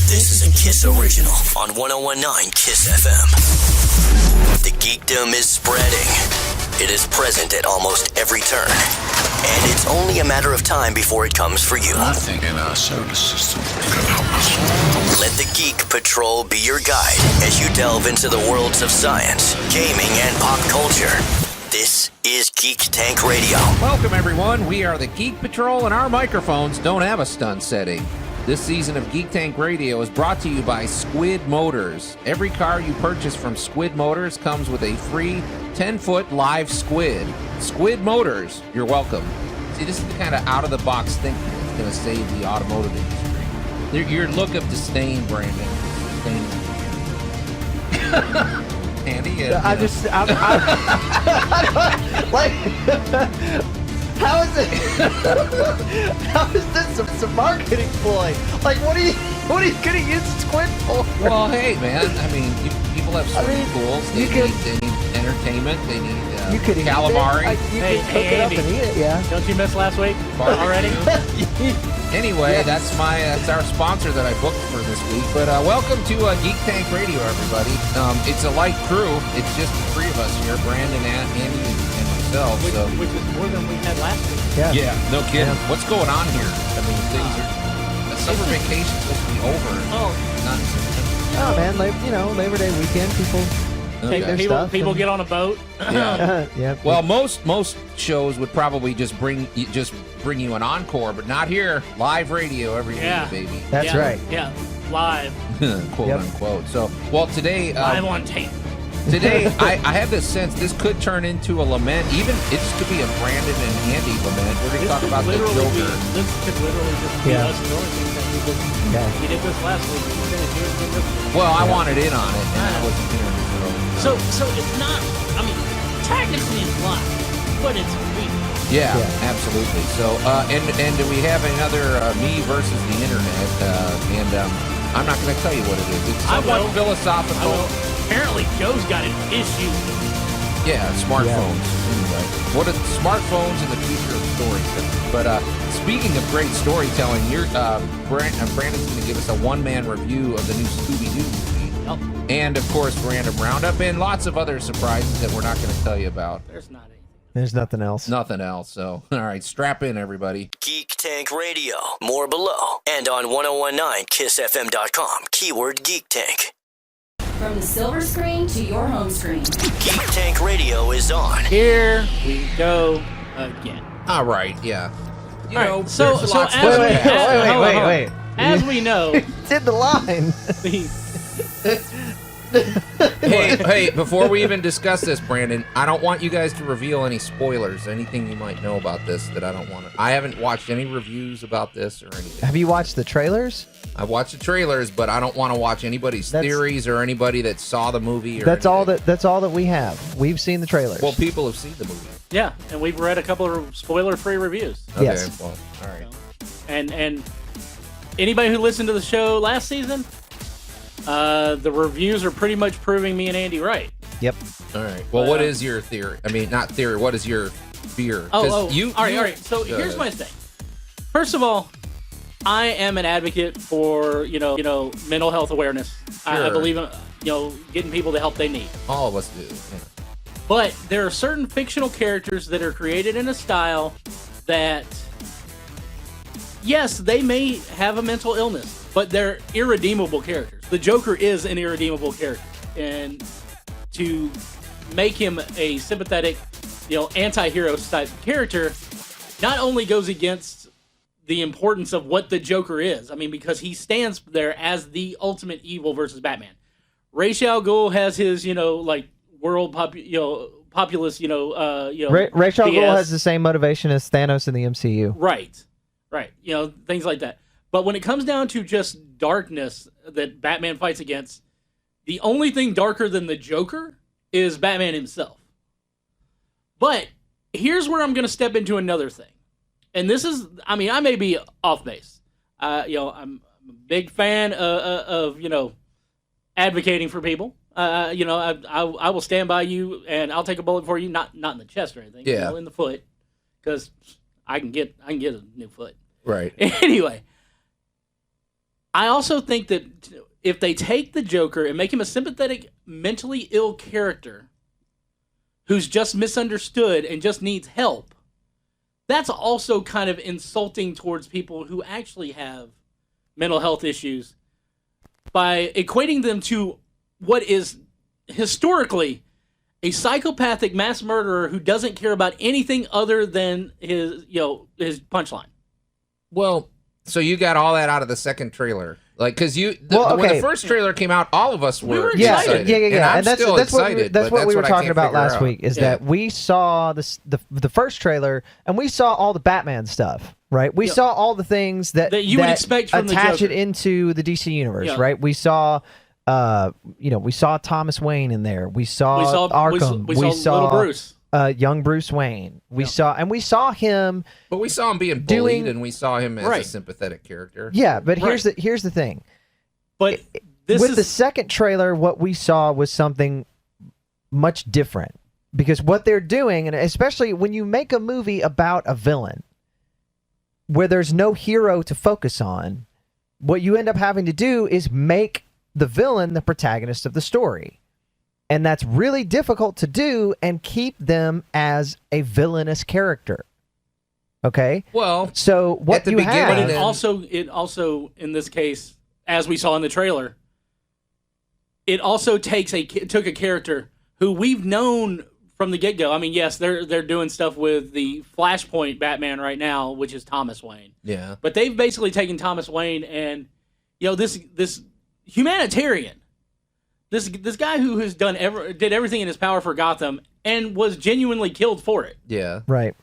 This is a Kiss original on 101.9 Kiss FM. The geekdom is spreading. It is present at almost every turn. And it's only a matter of time before it comes for you. I think in our solar system can help us. Let the Geek Patrol be your guide as you delve into the worlds of science, gaming, and pop culture. This is Geek Tank Radio. Welcome, everyone. We are the Geek Patrol, and our microphones don't have a stun setting. This season of Geek Tank Radio is brought to you by Squid Motors. Every car you purchase from Squid Motors comes with a free 10-foot live squid. Squid Motors, you're welcome. See, this is the kind of out-of-the-box thinking that's going to save the automotive industry. Your look of disdain, Brandon. Andy, I'm like, how is it? How is this a marketing ploy? Like, what are you gonna use Squid for? Well, hey, man. I mean, people have swimming pools. They need entertainment. They need calamari. You can cook it up and eat it. Yeah. Don't you miss last week already? Anyway, Yes. that's our sponsor that I booked for this week. But welcome to Geek Tank Radio, everybody. It's a light crew. It's just the three of us here, Brandon, Andy, and myself. Which is more than we had last week. Yeah, no kidding. Yeah. What's going on here? I mean, things are. The summer vacation's supposed to be over. Oh man, Labor Day weekend, people. Take their stuff. People get on a boat. Yeah. Yeah. Well, most shows would probably just bring you an encore, but not here. Live radio every week, baby. That's right. Yeah, live. Quote unquote. So, well, today Live on tape. Today, I have this sense this could turn into a lament. Even it could be a Brandon and Andy lament. We're going to talk about the Joker. This could literally just be us doing things that we did. We did this last week. We're going to do it this week. Well, I wanted in on it, and I wasn't here. So it's not. I mean, technically it's live, but it's real. Yeah, absolutely. So, and we have another me versus the internet, and I'm not going to tell you what it is. It's somewhat philosophical. Apparently, Joe's got an issue. Yeah, smartphones. Anyway, what are smartphones in the future of storytelling? But speaking of great storytelling, Brandon's going to give us a one-man review of the new Scooby-Doo movie. Yep. And, of course, Random Roundup, and lots of other surprises that we're not going to tell you about. There's not anything. There's nothing else. Nothing else. So, all right, strap in, everybody. Geek Tank Radio. More below. And on 1019kissfm.com. Keyword Geek Tank. From the silver screen to your home screen. Geek Tank Radio is on. Here we go again. All right, yeah. You All know, right, so there's lots as to we- unpack. Wait. As we know, Did the line. Hey, before we even discuss this, Brandon, I don't want you guys to reveal any spoilers, anything you might know about this that I don't want to. I haven't watched any reviews about this or anything. Have you watched the trailers? I watched the trailers, but I don't want to watch anybody's theories or anybody that saw the movie. Or That's all that we have. We've seen the trailers. Well, people have seen the movie. yeah, and we've read a couple of spoiler-free reviews. Okay, Yes. well, all right. And anybody who listened to the show last season, the reviews are pretty much proving me and Andy right. Yep. All right. Well, what is your theory? I mean, not theory. What is your fear? All right. So here's my thing. First of all, I am an advocate for mental health awareness. I believe in getting people the help they need. All of us do. Yeah. But there are certain fictional characters that are created in a style that, yes, they may have a mental illness, but they're irredeemable characters. The Joker is an irredeemable character, and to make him a sympathetic, anti-hero type character, not only goes against the importance of what the Joker is. I mean, because he stands there as the ultimate evil versus Batman. Ra's al Ghul has his, world populist, Ra's al Ghul has the same motivation as Thanos in the MCU. Right. Things like that. But when it comes down to just darkness that Batman fights against, the only thing darker than the Joker is Batman himself. But here's where I'm going to step into another thing. And this is, I may be off base. I'm a big fan of advocating for people. I will stand by you and I'll take a bullet for you, not in the chest or anything, in the foot, because I can get a new foot. Right. Anyway, I also think that if they take the Joker and make him a sympathetic, mentally ill character who's just misunderstood and just needs help, that's also kind of insulting towards people who actually have mental health issues by equating them to what is historically a psychopathic mass murderer who doesn't care about anything other than his punchline. Well, so you got all that out of the second trailer. Like, because when the first trailer came out, all of us were excited. Yeah. And I'm still excited. That's what we were talking about last out. week, is that we saw the first trailer, and we saw all the Batman stuff, right? We saw all the things that you would expect from attach the it into the DC universe, Yeah. right? We saw, we saw Thomas Wayne in there. We saw Arkham. We saw little Bruce. Young Bruce Wayne. We saw him. But we saw him being bullied, and we saw him as a sympathetic character. Yeah, but here's the thing. But the second trailer, what we saw was something much different, because what they're doing, and especially when you make a movie about a villain where there's no hero to focus on, what you end up having to do is make the villain the protagonist of the story. And that's really difficult to do and keep them as a villainous character. Okay? Well, so what at the you beginning, have... But it also, in this case, as we saw in the trailer, it also took a character who we've known from the get-go. I mean, yes, they're doing stuff with the Flashpoint Batman right now, which is Thomas Wayne. Yeah. But they've basically taken Thomas Wayne and, this humanitarian, this guy who has did everything in his power for Gotham and was genuinely killed for it. Yeah. Right.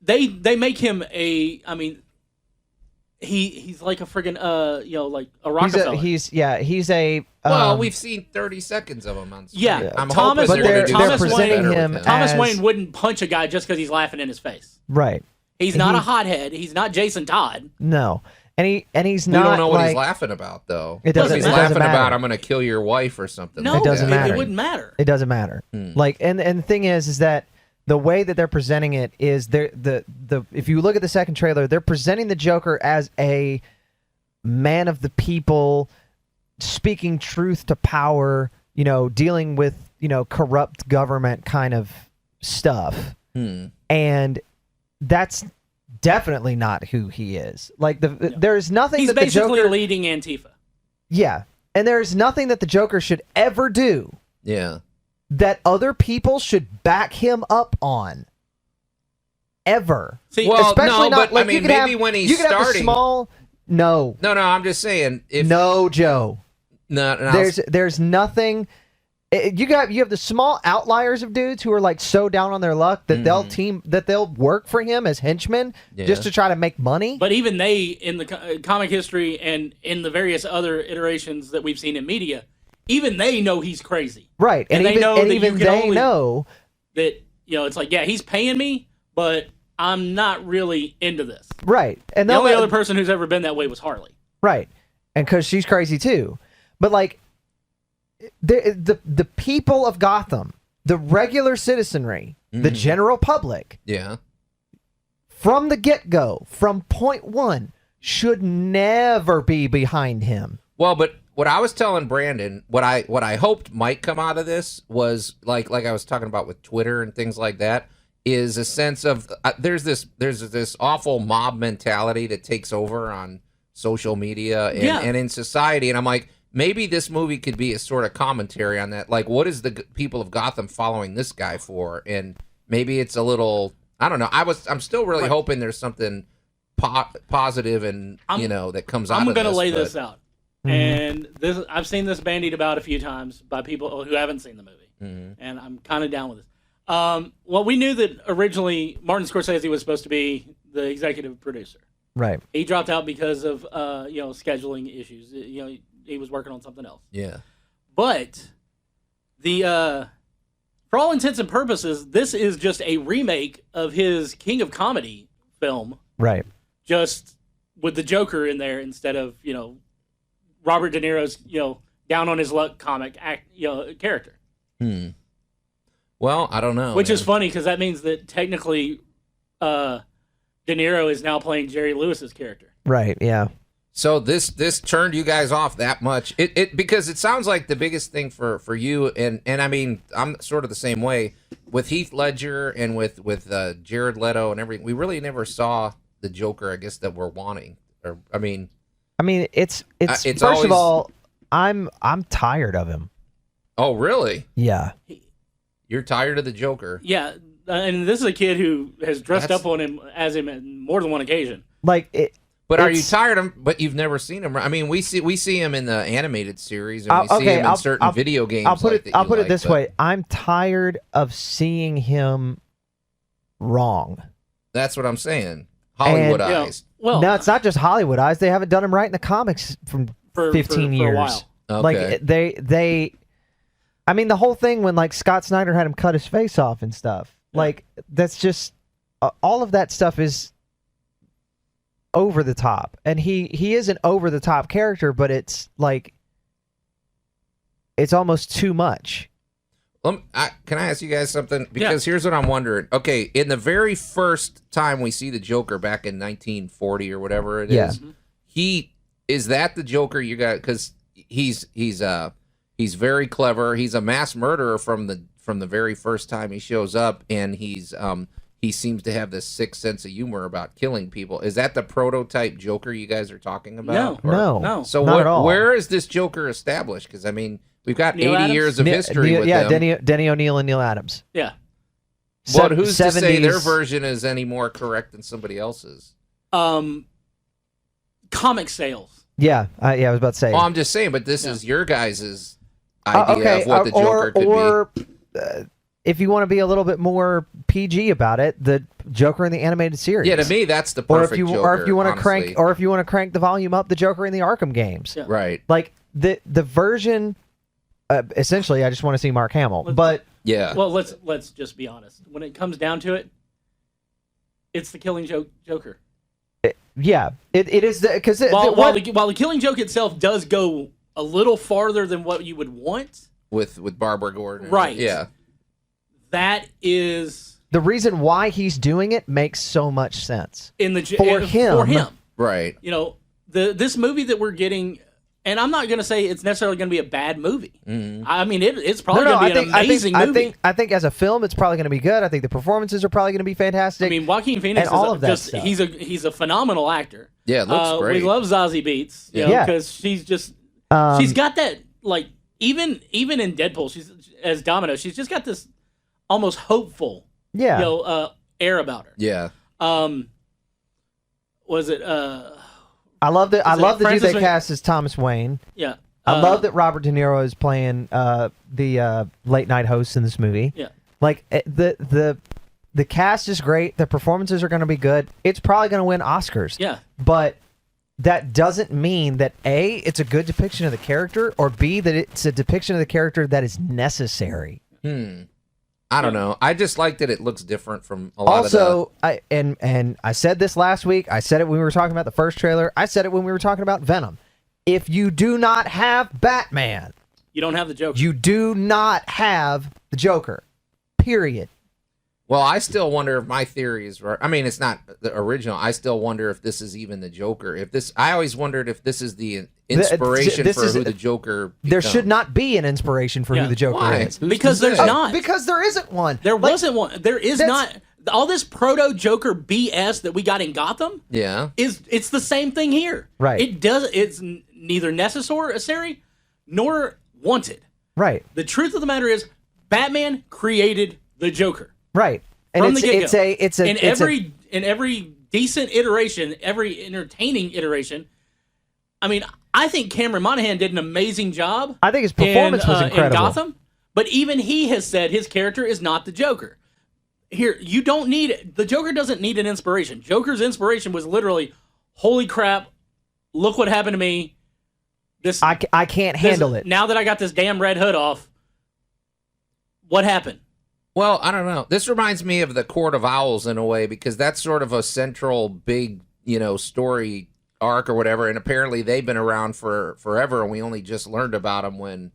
They make him he's like a friggin' like a Rockefeller. He's a Well, we've seen 30 seconds of him on screen. Yeah. I'm Thomas, hoping they're Thomas presenting Wayne, him Thomas as- Wayne wouldn't punch a guy just because he's laughing in his face. Right. He's not a hothead. He's not Jason Todd. No. And he's We not don't know what like, he's laughing about, though. It doesn't- If he's it doesn't laughing matter. about, I'm going to kill your wife or something. No, like It doesn't that. matter. It wouldn't matter. It doesn't matter. Like, and the thing is that the way that they're presenting it is the if you look at the second trailer, they're presenting the Joker as a man of the people, speaking truth to power, dealing with, corrupt government kind of stuff. And that's definitely not who he is. Like, there's nothing He's that the basically Joker... leading Antifa. Yeah. And there's nothing that the Joker should ever do Yeah. that other people should back him up on. Ever. See, Well, Especially no, not but, like I mean, you could maybe have, when he's you could have a starting- small... No. No, I'm just saying. No, Joe. No, There's nothing. You have the small outliers of dudes who are like so down on their luck that they'll work for him as henchmen just to try to make money. But even they, in the comic history and in the various other iterations that we've seen in media, even they know he's crazy. Right. And they even, know and that even you can they only- know That, it's like, yeah, he's paying me, but I'm not really into this. right. And The they'll only let- other person who's ever been that way was Harley. right. And because she's crazy too. But like the people of Gotham, the regular citizenry, the general public, yeah. from the get-go, from point one, should never be behind him. Well, but what I was telling Brandon, what I hoped might come out of this was like I was talking about with Twitter and things like that, is a sense of there's this awful mob mentality that takes over on social media and in society, and I'm like, maybe this movie could be a sort of commentary on that. Like, what is the people of Gotham following this guy for? And maybe it's a little, I don't know. I'm still really hoping there's something positive and that comes out. I'm of going to this, lay but- this out. And I've seen this bandied about a few times by people who haven't seen the movie, and I'm kind of down with this. Well, we knew that originally Martin Scorsese was supposed to be the executive producer. Right. He dropped out because of scheduling issues. He was working on something else. Yeah. But for all intents and purposes, this is just a remake of his King of Comedy film, Right. just with the Joker in there instead of Robert De Niro's down on his luck comic character. Well, I don't know. Which is man. funny because that means that technically De Niro is now playing Jerry Lewis's character. Right. Yeah. So this turned you guys off that much? It because it sounds like the biggest thing for you, and I mean, I'm sort of the same way with Heath Ledger and with Jared Leto and everything. We really never saw the Joker, I guess, that we're wanting. Or I mean, it's first always, of all, I'm tired of him. Oh, really? Yeah. You're tired of the Joker? Yeah, and this is a kid who has dressed up on him as him on more than one occasion. Like it. But are you tired of him? But you've never seen him. I mean, we see him in the animated series, and we see him in certain video games. I'll put it this way: I'm tired of seeing him wrong. That's what I'm saying. Hollywood eyes. Well, no, it's not just Hollywood eyes. They haven't done him right in the comics for 15 years. For a while. Okay. Like they. I mean, the whole thing when like Scott Snyder had him cut his face off and stuff. Like that's just all of that stuff is over the top, and he is an over the top character, but it's like it's almost too much. Can I ask you guys something? Because here's what I'm wondering. Okay, in the very first time we see the Joker back in 1940 or whatever it is, is that the Joker you got? Because he's very clever. He's a mass murderer from the very first time he shows up, and he seems to have this sick sense of humor about killing people. Is that the prototype Joker you guys are talking about? No. So not at all. Where is this Joker established? Because I mean, we've got Neil 80 Adams? years of history with them. Denny O'Neil and Neil Adams. Yeah. But who's to say 70s. their version is any more correct than somebody else's? Comic sales. Yeah, I was about to say. Well, I'm just saying, but this is your guys' idea of what the Joker could be. If you want to be a little bit more PG about it, the Joker in the animated series. Yeah, to me, that's the perfect Joker. Or if you want to honestly. crank the volume up, the Joker in the Arkham games. Yeah. Right. Like the version. Essentially, I just want to see Mark Hamill, but yeah. Well, let's just be honest. When it comes down to it, it's the Killing Joke Joker. it is because While the Killing Joke itself does go a little farther than what you would want, with Barbara Gordon. Right. Yeah. that is the reason why he's doing it makes so much sense in the for him. Right. You know, this movie that we're getting, and I'm not going to say it's necessarily going to be a bad movie. Mm-hmm. I mean, it's probably going to be an amazing movie. I think as a film, it's probably going to be good. I think the performances are probably going to be fantastic. I mean, Joaquin Phoenix and all of that just stuff. he's a phenomenal actor. Yeah, it looks great. We love Zazie Beetz, because she's just she's got that, like, even in Deadpool, she's as Domino, she's just got this almost hopeful air about her. Yeah. Was it I love the dude they Mc- cast as Thomas Wayne. yeah. I love that Robert De Niro is playing the late night host in this movie. Yeah. Like the cast is great. The performances are going to be good. It's probably going to win Oscars. Yeah. But that doesn't mean that A, it's a good depiction of the character, or B, that it's a depiction of the character that is necessary. I don't know. I just like that it looks different from a lot of the... Also, I said this last week. I said it when we were talking about the first trailer. I said it when we were talking about Venom. If you do not have Batman, You don't have the Joker. you do not have the Joker. Period. Well, I still wonder if my theory is right. I mean, it's not the original. I still wonder if this is even the Joker. I always wondered if this is the inspiration for who the Joker becomes. There should not be an inspiration for who the Joker Why? is. Who's Because to there's say? not. Because there isn't one. There wasn't one. There is that's- not. All this proto Joker BS that we got in Gotham Yeah. it's the same thing here. Right. It's neither necessary nor wanted. Right. The truth of the matter is, Batman created the Joker Right. And from it's the get-go. it's a in every decent iteration, every entertaining iteration. I mean, I think Cameron Monaghan did an amazing job. I think his performance was incredible. in Gotham, but even he has said his character is not the Joker. Here, you don't need the Joker. Doesn't need an inspiration. Joker's inspiration was literally, "Holy crap! Look what happened to me." This I can't handle it. Now that I got this damn red hood off, what happened? Well, I don't know. This reminds me of the Court of Owls in a way, because that's sort of a central big, story arc or whatever. And apparently they've been around for forever, and we only just learned about them when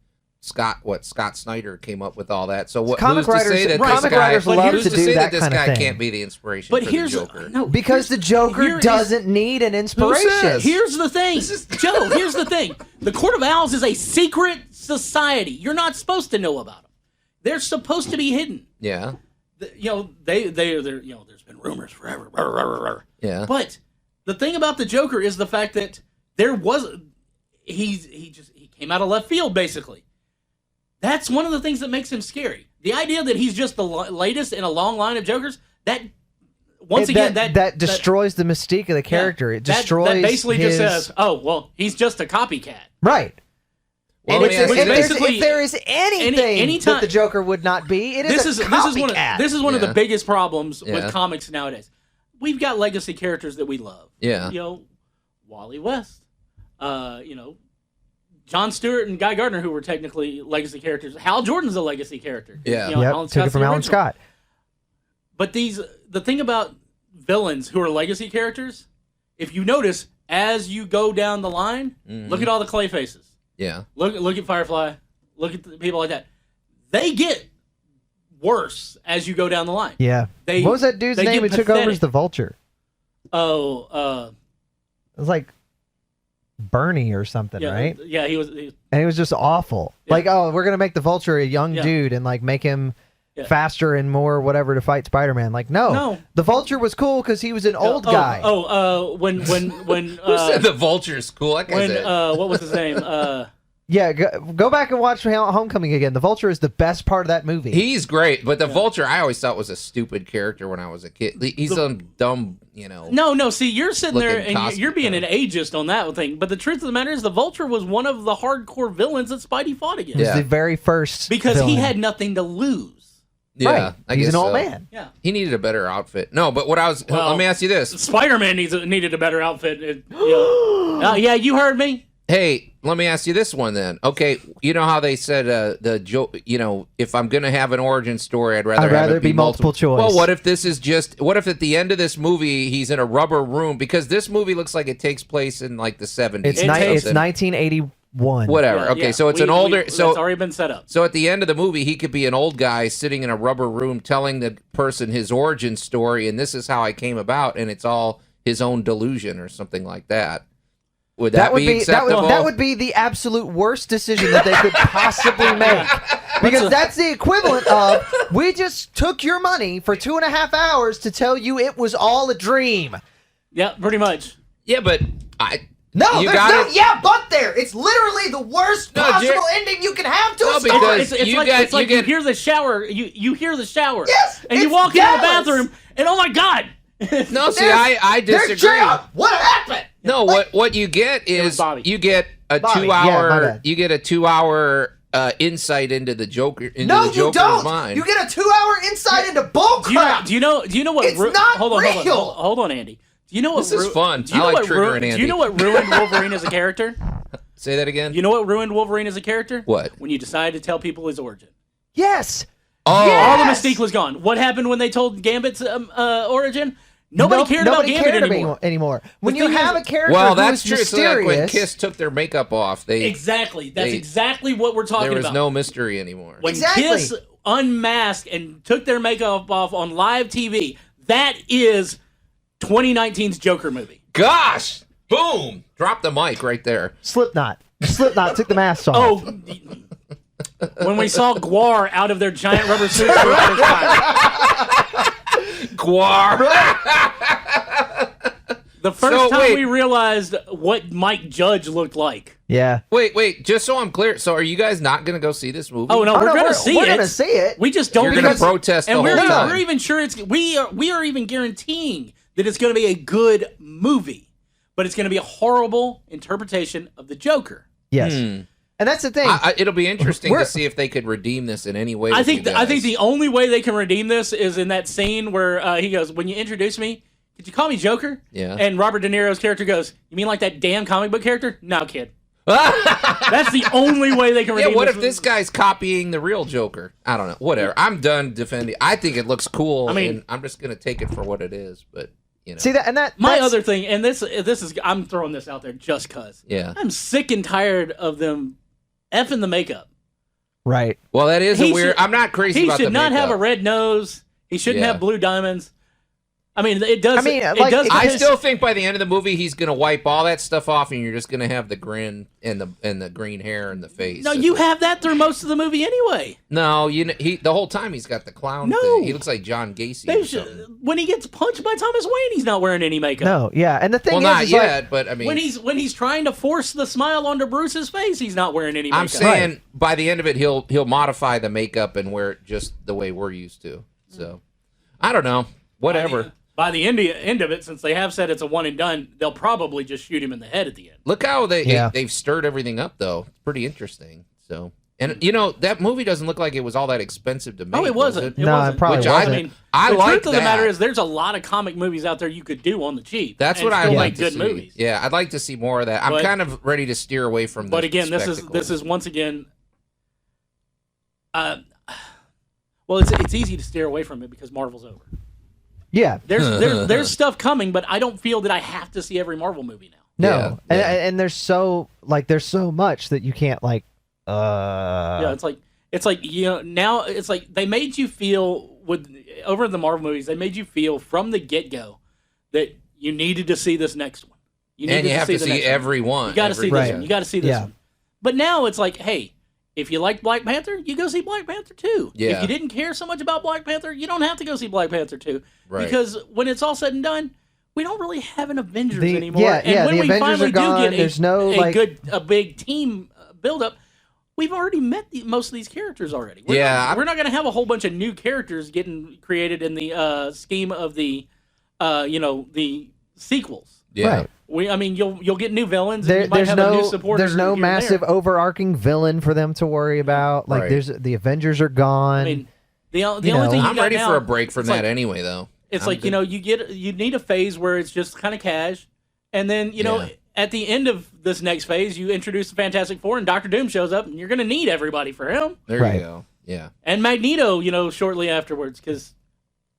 Scott Snyder came up with all that. So what? Comic who's to say writers- that comic this guy, writers love who's to to do say that this kind of guy thing. can't be the inspiration But for here's the Joker? no, Because the Joker here is- doesn't need an inspiration. says? Here's the thing, Joe. Here's the thing. The Court of Owls is a secret society. You're not supposed to know about them. They're supposed to be hidden. Yeah. They're there's been rumors forever. Yeah. But the thing about the Joker is the fact that he came out of left field basically. That's one of the things that makes him scary. The idea that he's just the latest in a long line of Jokers, that destroys the mystique of the character. It destroys that basically his... just says, oh, well, he's just a copycat. Right. Well, And let me ask you this. if there is anything anytime- that the Joker would not be, it is This a is copycat. one of the Yeah. biggest problems Yeah. with comics nowadays. We've got legacy characters that we love. Yeah. Wally West. John Stewart and Guy Gardner, who were technically legacy characters. Hal Jordan's a legacy character. Yeah. Alan Took it Scott's from the Alan original. Scott. But the thing about villains who are legacy characters, if you notice, as you go down the line, look at all the clay faces. Yeah. Look at Firefly. Look at the people like that. They get worse as you go down the line. Yeah. They- what was that dude's they name who get took over pathetic. as the Vulture? Oh, It was like Bernie or something, yeah, right? Yeah, he was. And it was just awful. Yeah. Like, oh, we're gonna make the Vulture a young Yeah. dude and like make him Yeah. faster and more whatever to fight Spider-Man. Like, no, No. the Vulture was cool because he was an old guy. When Who said the Vulture's cool? Like I said. what was his name? Yeah, go back and watch Homecoming again. The Vulture is the best part of that movie. He's great, but the Vulture I always thought was a stupid character when I was a kid. He's some dumb, No. See, you're sitting there Looking and you're being an ageist on that thing. But the truth of the matter is, the Vulture was one of the hardcore villains that Spidey fought against. It was Yeah. the very first Because he villain. had nothing to lose. Yeah, right. I He's guess an old so. man. Yeah. He needed a better outfit. No, but what I was Well, let me ask you this. Spider-Man needed a better outfit. Yeah, you heard me. Hey, let me ask you this one then. Okay, you know how they said if I'm gonna have an origin story, I'd rather have it be multiple choice. Well, what if this is what if at the end of this movie he's in a rubber room, because this movie looks like it takes place in like the 70s. It's It takes- 1981. Whatever. Yeah, Okay, yeah. so it's We- an older. It's so already been set up. So at the end of the movie, he could be an old guy sitting in a rubber room telling the person his origin story, and this is how I came about, and it's all his own delusion or something like that. Would that, would be be acceptable? that would be the absolute worst decision that they could possibly make, because that's the equivalent of we just took your money for 2.5 hours to tell you it was all a dream. Yeah, pretty much. Yeah, but No, you there's got no it. yeah, but there. It's literally the worst No, possible Jer- ending you can have to No, a story. because It's you like, get- it's like you you get- hear the shower. You hear the shower. Yes, and you it's walk into the Dallas. bathroom, and oh my god. No, see, There's- I there's disagree. Gerald. What happened? No, what you get is Bobby. you get a Bobby, yeah, my 2-hour bad. you get a 2-hour insight into the Joker No, the you Joker's don't. mind. You get a 2-hour insight into bullcrap. Do you know what? It's not hold on, real. hold on, Andy. Do you know what? This is fun. Do you I know like what triggering Do you Andy. know what ruined Wolverine as a character? Say that again. You know what ruined Wolverine as a character? What? When you decided to tell people his origin. Yes. Oh, All the Yes! mystique was gone. What happened when they told Gambit's origin? Nobody cared about Gambit anymore. When you thing have is- a character well, who that's is true. So like when mysterious, Kiss took their makeup off, Exactly. That's They- exactly what we're talking there was about. no mystery anymore. When Exactly. Kiss unmasked and took their makeup off on live TV, that is 2019's Joker movie. Gosh, boom! Drop the mic right there. Slipknot took the mask off. Oh, when we saw Guar out of their giant rubber suits for the first time. Guar. The first So, time wait. we realized what Mike Judge looked like. yeah. Wait. Just so I'm clear, so are you guys not going to go see this movie? Oh no, Oh, we're no, gonna see we're it. gonna see it. We just don't. You're gonna because- protest the and whole we're, time. We're even sure we are even guaranteeing that it's going to be a good movie, but it's going to be a horrible interpretation of the Joker. Yes. And that's the thing. It'll be interesting We're- to see if they could redeem this in any way. I with think you I think guys. the only way they can redeem this is in that scene where he goes, "When you introduce me, could you call me Joker?" Yeah. And Robert De Niro's character goes, "You mean like that damn comic book character?" No, kid. That's the only way they can Yeah, redeem what this. if this guy's copying the real Joker? I don't know. Whatever. I'm done defending. I think it looks cool. I mean- and I'm just gonna take it for what it is. But See that, and that My that's- other thing, and this is, I'm throwing this out there just cause. Yeah. I'm sick and tired of them effing the makeup. Right. Well, that is a He weird. should- I'm not crazy He about should the not have a makeup. red nose. He shouldn't Yeah. have blue diamonds. I mean, it does. I mean, it like, does. it I just- still think by the end of the movie he's gonna wipe all that stuff off, and you're just gonna have the grin and the green hair and the face. No, you have that through most of the movie anyway. No, the whole time he's got the clown No. thing. He looks like John Gacy. They Or should, something. when he gets punched by Thomas Wayne, he's not wearing any makeup. No, yeah. And the thing Well, is, not is yet, like, but I mean, When he's trying to force the smile onto Bruce's face, he's not wearing any makeup. I'm saying by the end of it, he'll modify the makeup and wear it just the way we're used to. So I don't know. Whatever. By the end of it, since they have said it's a one and done, they'll probably just shoot him in the head at the end. Look how Yeah. they've stirred everything up, though. It's pretty interesting. So, and that movie doesn't look like it was all that expensive to make. Oh, it wasn't. No, it wasn't. probably Which wasn't. I mean, I the like truth of the that. matter is, there's a lot of comic movies out there you could do on the cheap. That's and what I still like make to good see. movies. Yeah, I'd like to see more of that. I'm But- kind of ready to steer away from. But the again, this spectacle. is once again. Well, it's easy to steer away from it because Marvel's over. yeah. There's stuff coming, but I don't feel that I have to see every Marvel movie now. No. Yeah, And, yeah. and there's so much that you can't Yeah, it's like now it's like they made you feel over the Marvel movies. They made you feel from the get go that you needed to see this next one. You and you have to the see next one. every one. You got to see every this Right. one. You got to see this Yeah. one. But now it's like, hey, if you like Black Panther, you go see Black Panther 2. Yeah. If you didn't care so much about Black Panther, you don't have to go see Black Panther 2. Right. Because when it's all said and done, we don't really have an Avengers The- anymore. yeah, and yeah, when the we Avengers finally are gone. do get There's no, a big team buildup, we've already met most of these characters already. We're Yeah, not, we're not going to have a whole bunch of new characters getting created in the scheme of the, the sequels. Yeah. Right. You'll get new villains. And you might There's have a new no supporter. there's no here and there. massive overarching villain for them to worry about. Like Right. the Avengers are gone. I mean, the only know, thing you I'm got ready now, for a break from it's that like, anyway, though. It's I'm like good. you need a phase where it's just kind of cash, and then Yeah. at the end of this next phase, you introduce the Fantastic Four, and Doctor Doom shows up, and you're going to need everybody for him There Right. you go. Yeah. and Magneto. Shortly afterwards, because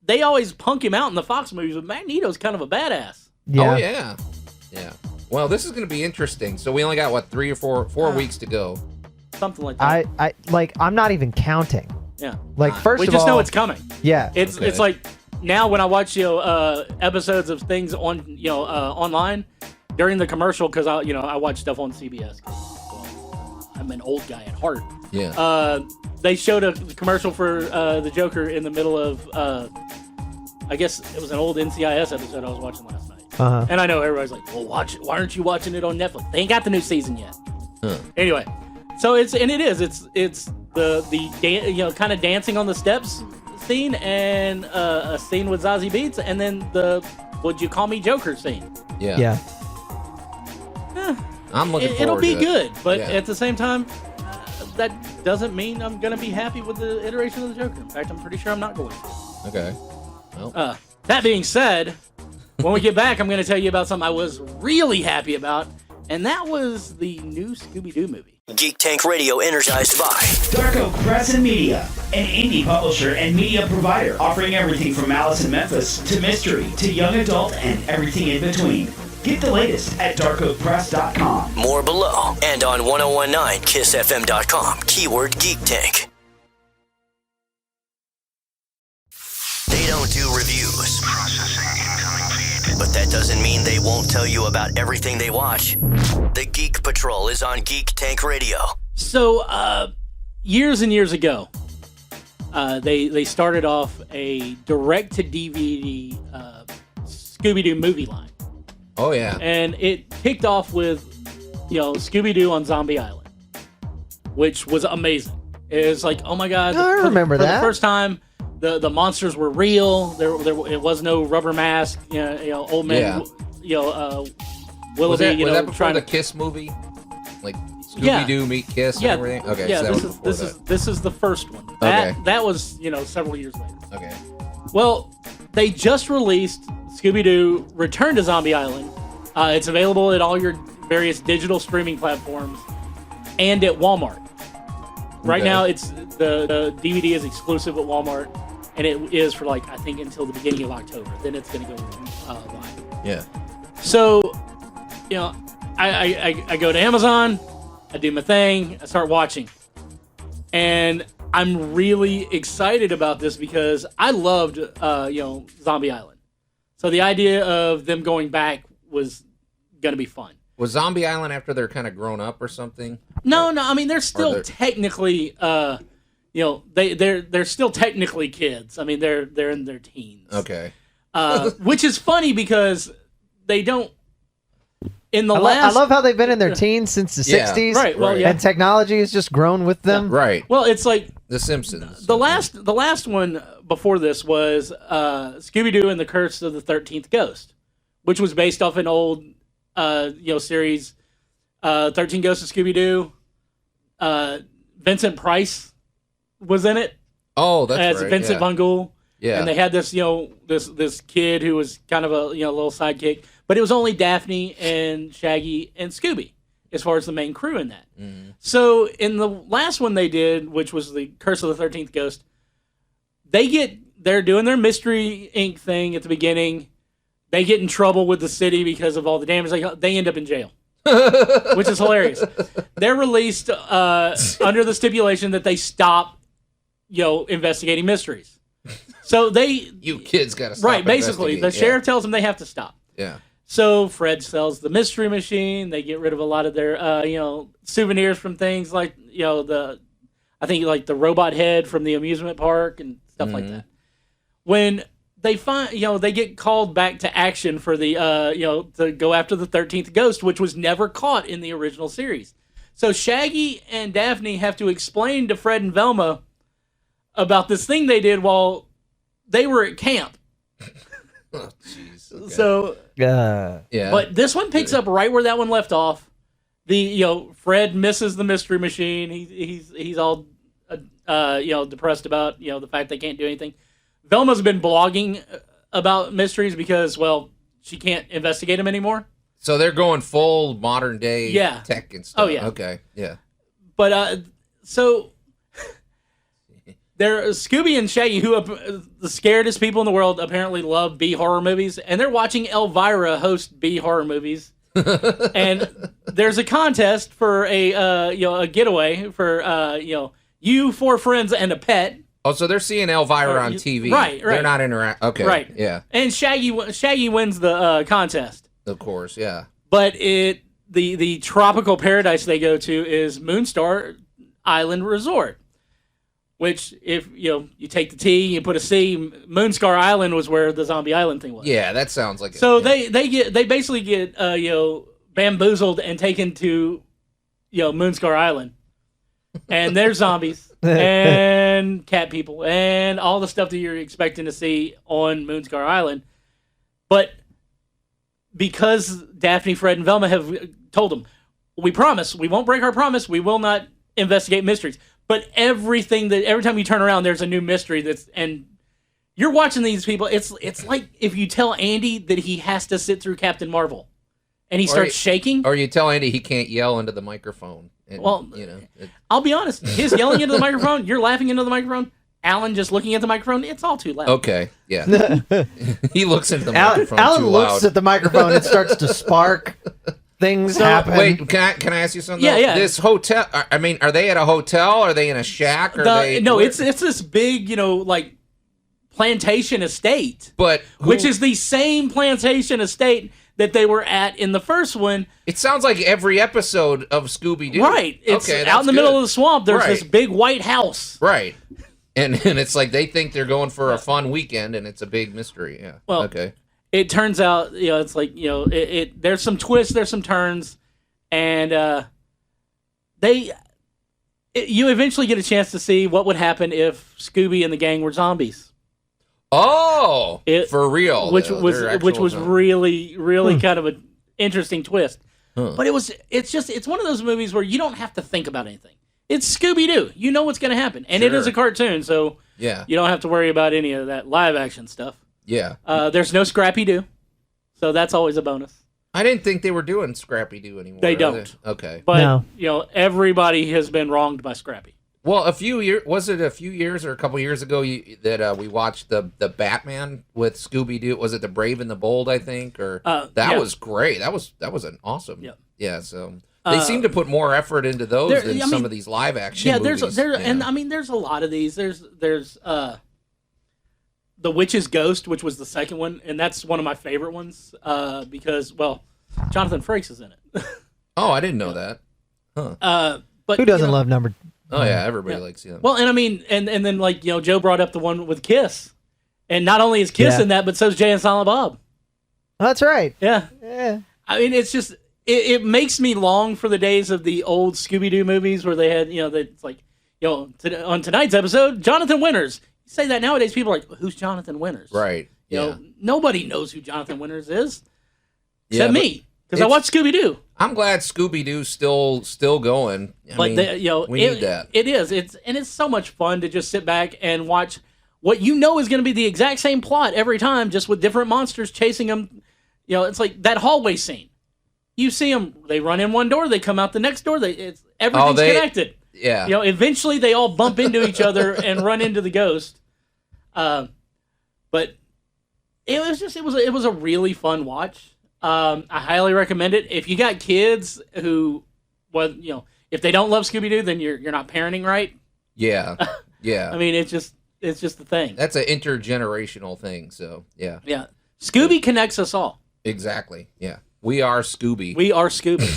they always punk him out in the Fox movies, but Magneto's kind of a badass. yeah. Oh yeah. Yeah. Well, this is going to be interesting. So we only got 3 or 4 weeks to go. Something like that. I'm not even counting. Yeah, Like first we of just all, know it's coming. yeah. It's Okay. it's like now when I watch episodes of things on online during the commercial, because I watch stuff on CBS. Well, I'm an old guy at heart. Yeah. They showed a commercial for the Joker in the middle of I guess it was an old NCIS episode I was watching last night. Uh-huh. And I know everybody's like, well, watch it. Why aren't you watching it on Netflix? They ain't got the new season yet. Anyway, so it's the kind of dancing on the steps scene and a scene with Zazie Beetz, and then the Would You Call Me Joker scene. Yeah. Yeah. I'm looking forward It'll be to it. good, but Yeah. at the same time, that doesn't mean I'm gonna be happy with the iteration of the Joker. In fact, I'm pretty sure I'm not going to. Okay. Well, That being said, when we get back, I'm going to tell you about something I was really happy about, and that was the new Scooby-Doo movie. Geek Tank Radio energized by Dark Oak Press and Media, an indie publisher and media provider offering everything from Alice in Memphis to mystery to young adult and everything in between. Get the latest at darkoakpress.com. More Below and on 1019kissfm.com. Keyword Geek Tank. They don't do reviews, but that doesn't mean they won't tell you about everything they watch. The Geek Patrol is on Geek Tank Radio. So, years and years ago, they started off a direct-to-DVD Scooby-Doo movie line. oh yeah. And it kicked off with, Scooby-Doo on Zombie Island, which was amazing. It was like, oh my God. I remember for that. the first time, the monsters were real. It was no rubber mask. Old man, Was Willoughby, that, was that before trying the to... Kiss movie? Like Yeah. Scooby-Doo meet Kiss Yeah, and everything? Okay, yeah. so that was This before is that. this is the first one. Okay. That was several years later. Okay. Well, they just released Scooby-Doo Return to Zombie Island. It's available at all your various digital streaming platforms and at Walmart. Right Okay. now, it's the DVD is exclusive at Walmart, and it is for I think until the beginning of October. Then it's going to go live. Yeah. So, I go to Amazon, I do my thing, I start watching. And I'm really excited about this because I loved, Zombie Island. So the idea of them going back was going to be fun. Was Zombie Island after they're kind of grown up or something? No. I mean, they're still technically, they're still technically kids. I mean, they're in their teens. Okay. Which is funny because they don't. I love how they've been in their teens since the 60s. Right. Well, yeah. And technology has just grown with them. Right. Well, it's like The Simpsons. the last one before this was Scooby-Doo and the Curse of the 13th Ghost, which was based off an old series, 13 Ghosts of Scooby-Doo. Vincent Price was in it. Oh, that's as right. Vincent Von Ghoul. Yeah. And they had this, this kid who was kind of a little sidekick, but it was only Daphne and Shaggy and Scooby as far as the main crew in that. Mm-hmm. So in the last one they did, which was the Curse of the 13th Ghost, they're doing their Mystery Inc. thing at the beginning. They get in trouble with the city because of all the damage. They end up in jail, which is hilarious. They're released under the stipulation that they stop, investigating mysteries. So you kids got to stop. Right, basically, the sheriff tells them they have to stop. Yeah. So Fred sells the mystery machine. They get rid of a lot of their, souvenirs from things like, the robot head from the amusement park and stuff like that. When they find, they get called back to action for the, to go after the 13th Ghost, which was never caught in the original series. So Shaggy and Daphne have to explain to Fred and Velma about this thing they did while they were at camp. Oh, jeez. Okay. So, yeah. But this one picks up right where that one left off. Fred misses the mystery machine. He's all, depressed about, the fact they can't do anything. Velma's been blogging about mysteries because, she can't investigate them anymore. So they're going full modern day tech and stuff. Oh, yeah. Okay, yeah. But, they're Scooby and Shaggy, who the scaredest people in the world, apparently love B horror movies, and they're watching Elvira host B horror movies. And there's a contest for a getaway for you, 4 friends, and a pet. Oh, so they're seeing Elvira on TV. Right. They're not interacting. Okay. Right. Yeah. And Shaggy wins the contest. Of course. Yeah. But the tropical paradise they go to is Moonstar Island Resort. Which, if you take the T, you put a C. Moonscar Island was where the Zombie Island thing was. Yeah, that sounds like it. So they basically get bamboozled and taken to Moonscar Island, and there's zombies and cat people and all the stuff that you're expecting to see on Moonscar Island, but because Daphne, Fred, and Velma have told them, we promise we won't break our promise. We will not investigate mysteries. But every time you turn around, there's a new mystery and you're watching these people. It's like if you tell Andy that he has to sit through Captain Marvel, and he starts shaking. Or you tell Andy he can't yell into the microphone. And, I'll be honest. His yelling into the microphone, you're laughing into the microphone. Alan just looking at the microphone, it's all too loud. Okay, yeah. He looks into the microphone Alan too looks loud. at the microphone and starts to spark. Things happen. Wait, can I ask you something? Yeah. This hotel. I mean, are they at a hotel? Are they in a shack? It's this big, plantation estate. But which is the same plantation estate that they were at in the first one. It sounds like every episode of Scooby-Doo. Right. It's out in the middle of the swamp. There's this big white house. Right. And it's like they think they're going for a fun weekend, and it's a big mystery. Yeah. Well, okay. It turns out, it's like, there's some twists, there's some turns, and you eventually get a chance to see what would happen if Scooby and the gang were zombies. Oh, for real. Which was really, really kind of an interesting twist. Huh. But it's one of those movies where you don't have to think about anything. It's Scooby-Doo. You know what's going to happen. And it is a cartoon, so you don't have to worry about any of that live action stuff. Yeah. There's no Scrappy-Doo, so that's always a bonus. I didn't think they were doing Scrappy-Doo anymore. They don't. Okay. But, everybody has been wronged by Scrappy. Well, a few years or a couple years ago that we watched the Batman with Scooby-Doo? Was it The Brave and the Bold, I think? Or that was great. That was an awesome. Yeah. So They seem to put more effort into those than some of these live action movies. And I mean, there's a lot of these. There's The Witch's Ghost, which was the second one, and that's one of my favorite ones because, well, Jonathan Frakes is in it. Oh, I didn't know that. Huh. But Who doesn't love number? Oh yeah, everybody likes him. Well, and I mean, and then like Joe brought up the one with Kiss, and not only is Kiss in that, but so's Jay and Silent Bob. Oh, that's right. Yeah. Yeah. I mean, it's just it makes me long for the days of the old Scooby-Doo movies where they had it's like on tonight's episode, Jonathan Winters. You say that nowadays, people are like, who's Jonathan Winters? Right. Nobody knows who Jonathan Winters is except me. Because I watch Scooby-Doo. I'm glad Scooby-Doo's still going. I mean, we need that. It is. It's so much fun to just sit back and watch what is going to be the exact same plot every time, just with different monsters chasing them. It's like that hallway scene. You see them, they run in one door, they come out the next door. Everything's connected. Yeah. Eventually they all bump into each other and run into the ghost. But it was a really fun watch. I highly recommend it. If you got kids who, if they don't love Scooby-Doo, then you're not parenting right. Yeah, yeah. I mean, it's just the thing. That's an intergenerational thing. So yeah, yeah. Scooby connects us all. Exactly. Yeah, we are Scooby. We are Scooby.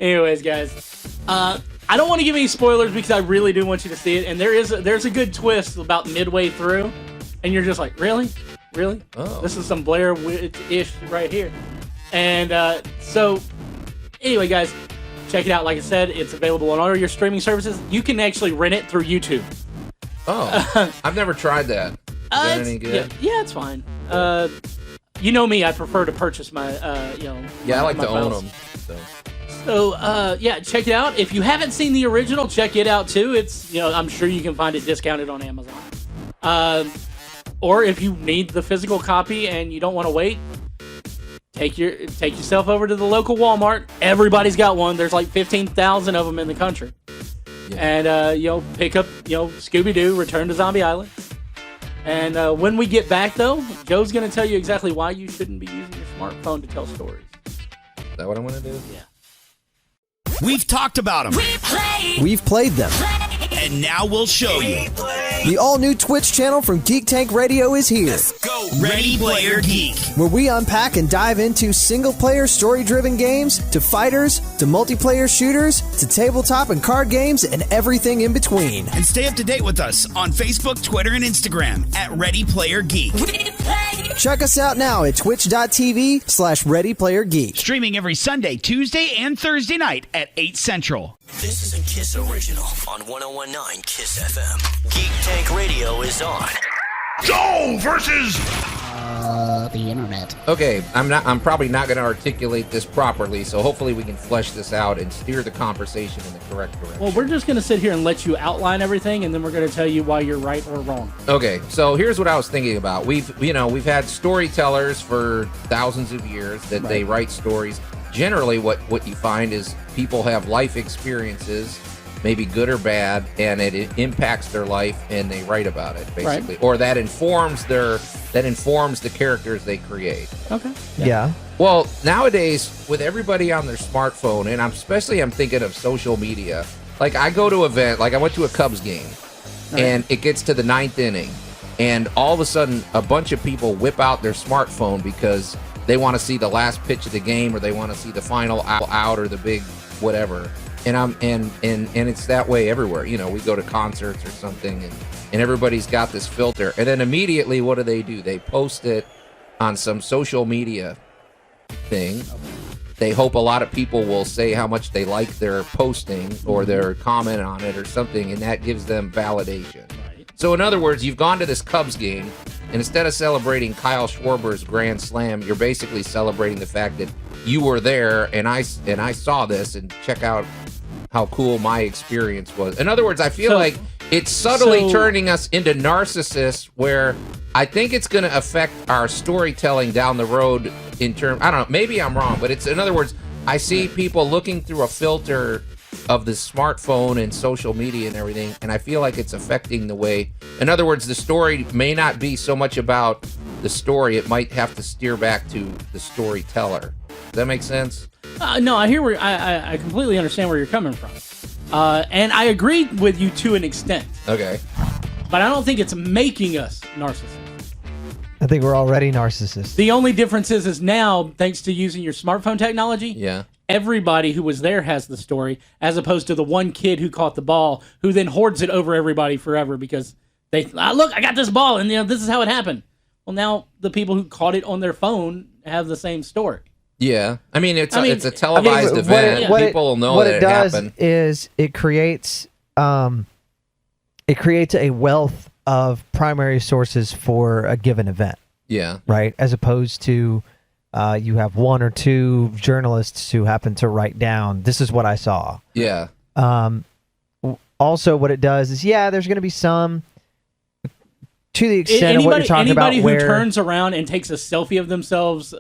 Anyways, guys, I don't want to give any spoilers because I really do want you to see it. And there's a good twist about midway through, and you're just like, really? Really? Oh. This is some Blair Witch-ish right here. And so, anyway, guys, check it out. Like I said, it's available on all your streaming services. You can actually rent it through YouTube. Oh, I've never tried that. Is that any good? Yeah, it's fine. You know me, I prefer to purchase my, Yeah, I like to own them. So, check it out. If you haven't seen the original, check it out too. It's, I'm sure you can find it discounted on Amazon. Or if you need the physical copy and you don't want to wait, take yourself over to the local Walmart. Everybody's got one. There's like 15,000 of them in the country. Yeah. And pick up Scooby-Doo: Return to Zombie Island. And when we get back, though, Joe's going to tell you exactly why you shouldn't be using your smartphone to tell stories. Is that what I'm going to do? Yeah. We've talked about them. We've played them. And now we'll show you. The all-new Twitch channel from Geek Tank Radio is here. Let's go. Ready Player Geek. Where we unpack and dive into single-player, story-driven games, to fighters, to multiplayer shooters, to tabletop and card games, and everything in between. And stay up to date with us on Facebook, Twitter, and Instagram at Ready Player Geek. Check us out now at twitch.tv/ReadyPlayerGeek. Streaming every Sunday, Tuesday, and Thursday night at 8 Central. This is a Kiss original on 101.9 Kiss FM. Geek Tank Radio is on. Joe versus the internet. Okay, I'm probably not going to articulate this properly, so hopefully we can flesh this out and steer the conversation in the correct direction. Well, we're just going to sit here and let you outline everything, and then we're going to tell you why you're right or wrong. Okay, so here's what I was thinking about. We've had storytellers for thousands of years that they write stories. Generally, what you find is people have life experiences, maybe good or bad, and it impacts their life, and they write about it basically, or that informs the characters they create. Okay. Yeah. Well, nowadays with everybody on their smartphone, and I'm thinking of social media. Like I go to an event, like I went to a Cubs game, and it gets to the 9th inning, and all of a sudden a bunch of people whip out their smartphone because they want to see the last pitch of the game, or they want to see the final out, or the big whatever. And it's that way everywhere. We go to concerts or something, and everybody's got this filter. And then immediately, what do? They post it on some social media thing. They hope a lot of people will say how much they like their posting or their comment on it or something, and that gives them validation. So in other words, you've gone to this Cubs game, and instead of celebrating Kyle Schwarber's grand slam, you're basically celebrating the fact that you were there, and I saw this, and check out how cool my experience was. In other words, I feel like it's subtly turning us into narcissists, where I think it's going to affect our storytelling down the road in terms, I don't know, maybe I'm wrong, but in other words, I see people looking through a filter of the smartphone and social media and everything, and I feel like it's affecting the way, in other words, the story may not be so much about the story, it might have to steer back to the storyteller. Does that make sense? No, I hear where I completely understand where you're coming from, and I agree with you to an extent. Okay. But I don't think it's making us narcissists. I think we're already narcissists. The only difference is now, thanks to using your smartphone technology, Yeah. everybody who was there has the story, as opposed to the one kid who caught the ball, who then hoards it over everybody forever because look, I got this ball, and this is how it happened. Well, now the people who caught it on their phone have the same story. Yeah. I mean, it's a televised What event. People will know that it does happened. is it creates a wealth of primary sources for a given event. Yeah. Right? As opposed to you have one or two journalists who happen to write down, this is what I saw. Yeah. Also, what it does is, there's going to be some, to the extent of what you're talking about, anybody who turns around and takes a selfie of themselves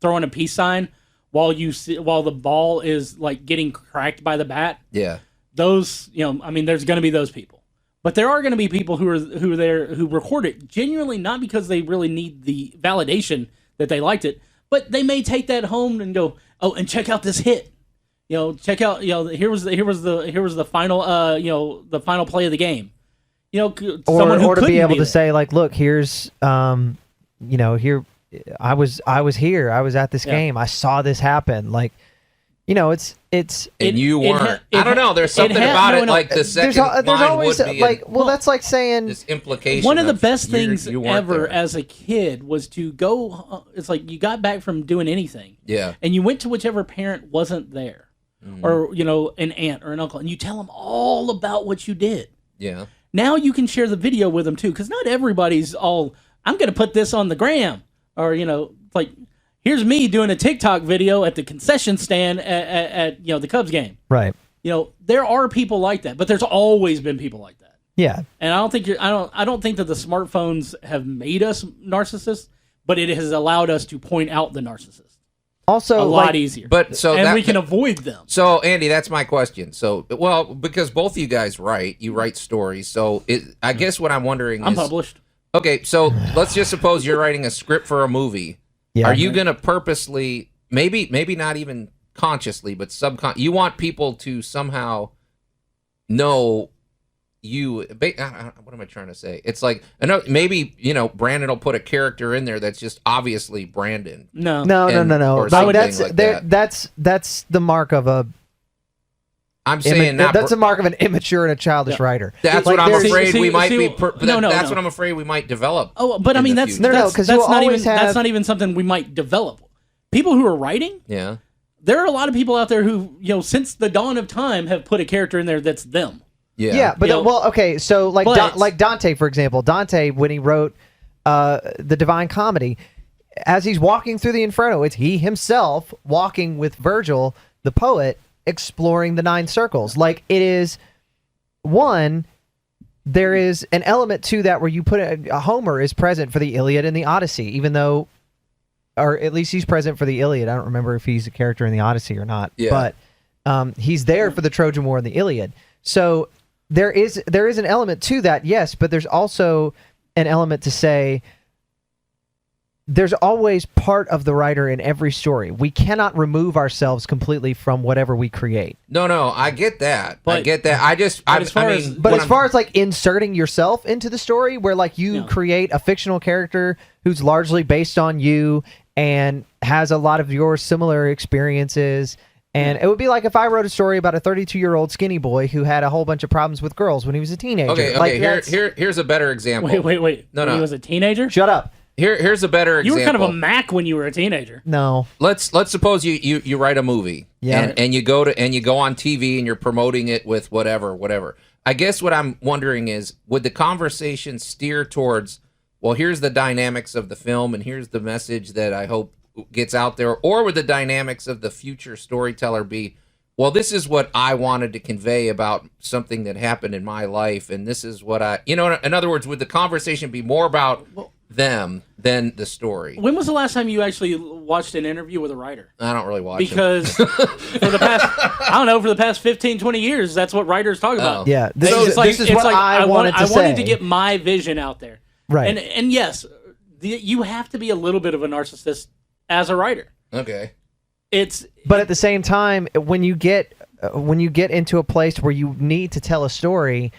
throwing a peace sign while the ball is like getting cracked by the bat. Yeah. Those, there's going to be those people. But there are going to be people who are there who record it genuinely, not because they really need the validation that they liked it, but they may take that home and go, oh, and check out this hit. Check out, here was the final, the final play of the game. Someone who or to be able to there. say, like, look, here's, here, I was here, I was at this game, I saw this happen, like. It's and you weren't. I don't know. There's something about it. Like the second there's line always would be that's like saying this implication. One of the best things you weren't ever there. as a kid was to go. It's like you got back from doing anything, and you went to whichever parent wasn't there, or an aunt or an uncle, and you tell them all about what you did. Yeah. Now you can share the video with them too, because not everybody's all. I'm going to put this on the gram, or like. Here's me doing a TikTok video at the concession stand at the Cubs game. Right. There are people like that, but there's always been people like that. Yeah. And I don't think that the smartphones have made us narcissists, but it has allowed us to point out the narcissist. Also, a lot easier. But we can avoid them. So Andy, that's my question. So because both of you guys you write stories. So I guess what I'm wondering is, I'm published. Okay, so let's just suppose you're writing a script for a movie. Yeah. Are you going to purposely, maybe not even consciously, but you want people to somehow know you? What am I trying to say? It's like, maybe Brandon will put a character in there that's just obviously Brandon. No. Or That's the mark of a. I'm saying that's a mark of an immature and a childish writer. That's like, what I'm afraid we might be. That's what I'm afraid we might develop. Oh, but I mean that's because that's not even something we might develop. People who are writing, there are a lot of people out there who since the dawn of time have put a character in there that's them. Yeah, but okay, so like Dante, for example, Dante when he wrote the Divine Comedy, as he's walking through the Inferno, it's he himself walking with Virgil, the poet, exploring the 9 circles. Like, it is there is an element to that where you put a Homer is present for the Iliad and the Odyssey, even though, or at least he's present for the Iliad. I don't remember if he's a character in the Odyssey or not, but he's there for the Trojan War and the Iliad. So there is an element to that, yes, but there's also an element to say there's always part of the writer in every story. We cannot remove ourselves completely from whatever we create. No, I get that. But as far as like inserting yourself into the story, where like you create a fictional character who's largely based on you and has a lot of your similar experiences. And it would be like if I wrote a story about a 32-year-old skinny boy who had a whole bunch of problems with girls when he was a teenager. Okay. Here's a better example. Wait. No. When he was a teenager? Shut up. Here's a better example. You were kind of a Mac when you were a teenager. No. Let's suppose you write a movie. Yeah. And you go on TV and you're promoting it with whatever. I guess what I'm wondering is, would the conversation steer towards, well, here's the dynamics of the film and here's the message that I hope gets out there, or would the dynamics of the future storyteller be, well, this is what I wanted to convey about something that happened in my life, and this is what in other words, would the conversation be more about them than the story? When was the last time you actually watched an interview with a writer? I don't really watch because for the past 15, 20 years, that's what writers talk about. Yeah. I wanted say. to get my vision out there. Right. And yes, you have to be a little bit of a narcissist as a writer. Okay. But at the same time, when you get into a place where you need to tell a story,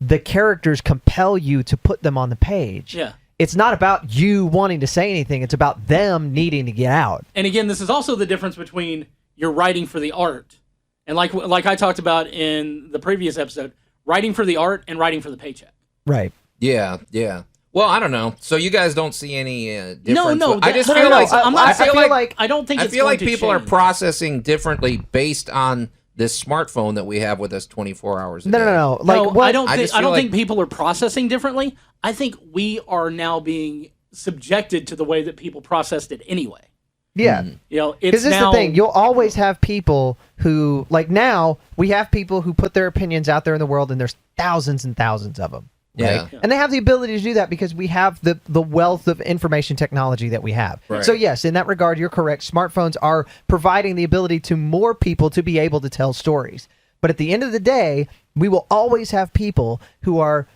the characters compel you to put them on the page. Yeah. It's not about you wanting to say anything. It's about them needing to get out. And again, this is also the difference between you're writing for the art, and like I talked about in the previous episode, writing for the art and writing for the paycheck. Right. Yeah. Well, I don't know. So you guys don't see any difference? No. I just no, feel no, like I'm not. I feel like I don't think. I It's feel going like to people are change. processing differently based on this smartphone that we have with us 24 hours a day. No. I don't just think feel like- people are processing differently. I think we are now being subjected to the way that people processed it anyway. Yeah. You know, it's Because this is now the thing. You'll always have people who, like now, we have people who put their opinions out there in the world, and there's thousands and thousands of them. Right? Yeah. And they have the ability to do that because we have the wealth of information technology that we have. Right. So yes, in that regard, you're correct. Smartphones are providing the ability to more people to be able to tell stories. But at the end of the day, we will always have people who are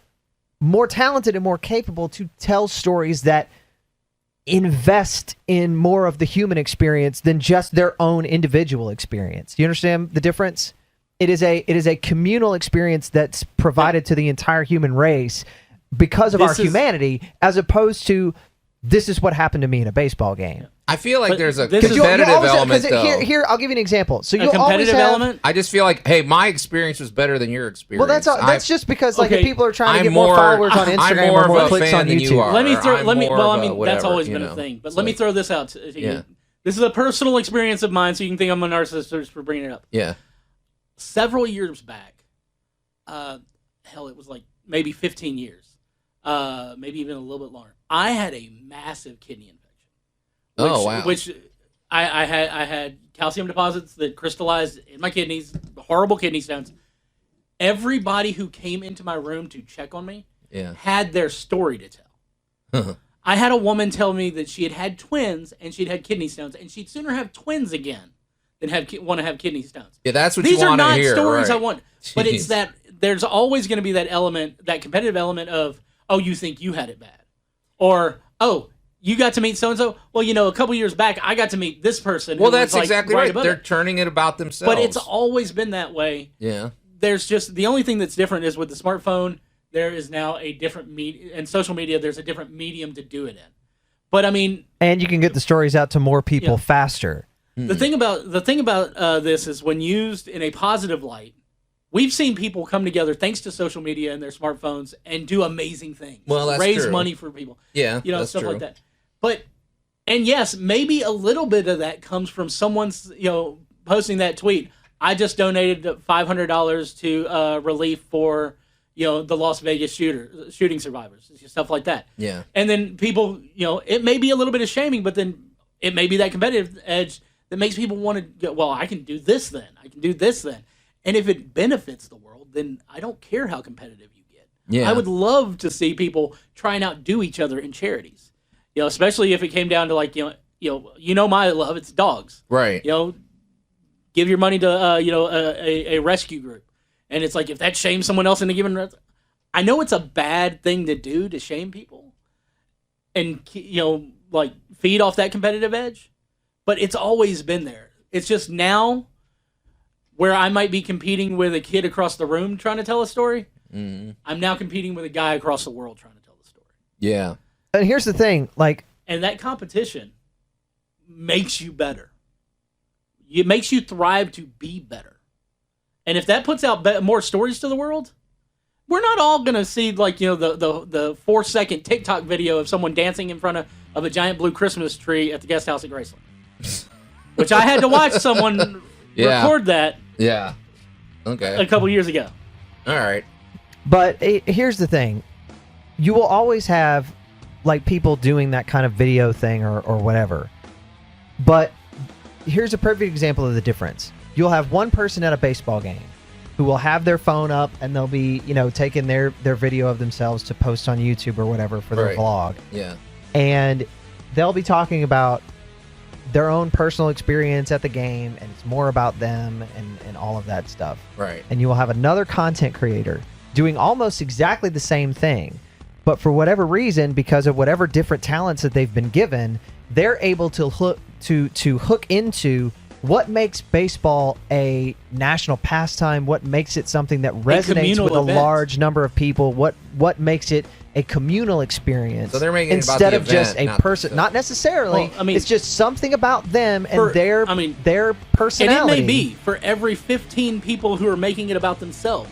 more talented and more capable to tell stories that invest in more of the human experience than just their own individual experience. Do you understand the difference? It is a communal experience that's provided to the entire human race because of our humanity, as opposed to this is what happened to me in a baseball game. I feel like But there's a this is- competitive element, though. Here, I'll give you an example. So a you'll always competitive have, element. I just feel like, hey, my experience was better than your experience. Well, that's just because like if Okay. people are trying to I'm get more followers on I'm Instagram more or more of a clicks fan on than you YouTube. are. Let me throw. I'm Let me. more Well, of I a mean, whatever, that's always you been know. a thing. But It's let me like- throw this out. To you. Yeah. This is a personal experience of mine, so you can think I'm a narcissist for bringing it up. Yeah. Several years back, hell, it was like maybe 15 years, maybe even a little bit longer. I had a massive kidney infection. Oh, wow. Which I had calcium deposits that crystallized in my kidneys, horrible kidney stones. Everybody who came into my room to check on me Yeah. had their story to tell. I had a woman tell me that she had twins and she'd had kidney stones, and she'd sooner have twins again than want to have kidney stones. Yeah, that's what These you are want to not hear. stories right. I want, but it's Jeez. that there's always going to be that element, that competitive element of, oh, you think you had it bad, or oh, you got to meet so and so. Well, you know, a couple years back, I got to meet this person. Well, who that's was, like, exactly right. right. above They're it. turning it about themselves. But it's always been that way. Yeah. There's just the only thing that's different is with the smartphone. There is now a different and social media. There's a different medium to do it in. But I mean, And you can get the stories out to more people Yeah. faster. the thing about this is when used in a positive light, we've seen people come together thanks to social media and their smartphones and do amazing things. Well, that's raise true. money for people. Yeah, you know, that's stuff true. like that. And yes, maybe a little bit of that comes from someone's, posting that tweet. I just donated $500 to relief for, the Las Vegas shooting survivors, stuff like that. Yeah. And then people, it may be a little bit of shaming, but then it may be that competitive edge that makes people want to go, well, I can do this then. I can do this then. And if it benefits the world, then I don't care how competitive you get. Yeah. I would love to see people try and outdo each other in charities. Especially if it came down to like, my love, it's dogs. Right. Give your money to, a rescue group. And it's like, if that shames someone else into giving, I know it's a bad thing to do, to shame people and, like feed off that competitive edge, but it's always been there. It's just now where I might be competing with a kid across the room trying to tell a story. Mm-hmm. I'm now competing with a guy across the world trying to tell the story. Yeah. And here's the thing, like, And that competition makes you better. It makes you thrive to be better. And if that puts out more stories to the world, we're not all going to see like, the 4-second TikTok video of someone dancing in front of a giant blue Christmas tree at the guest house at Graceland. Which I had to watch someone record that Yeah. Okay. a couple years ago. All right. but here's the thing. You will always have like people doing that kind of video thing or whatever. But here's a perfect example of the difference. You'll have one person at a baseball game who will have their phone up and they'll be, taking their video of themselves to post on YouTube or whatever for their Right. vlog. Yeah. And they'll be talking about their own personal experience at the game, and it's more about them and all of that stuff. Right. And you will have another content creator doing almost exactly the same thing, but for whatever reason, because of whatever different talents that they've been given, they're able to hook into what makes baseball a national pastime, what makes it something that resonates with a large number of people, what makes it a communal experience. So they're making it instead about the of just event, a person, not necessarily. Well, I mean, it's just something about them and their personality. And it may be for every 15 people who are making it about themselves,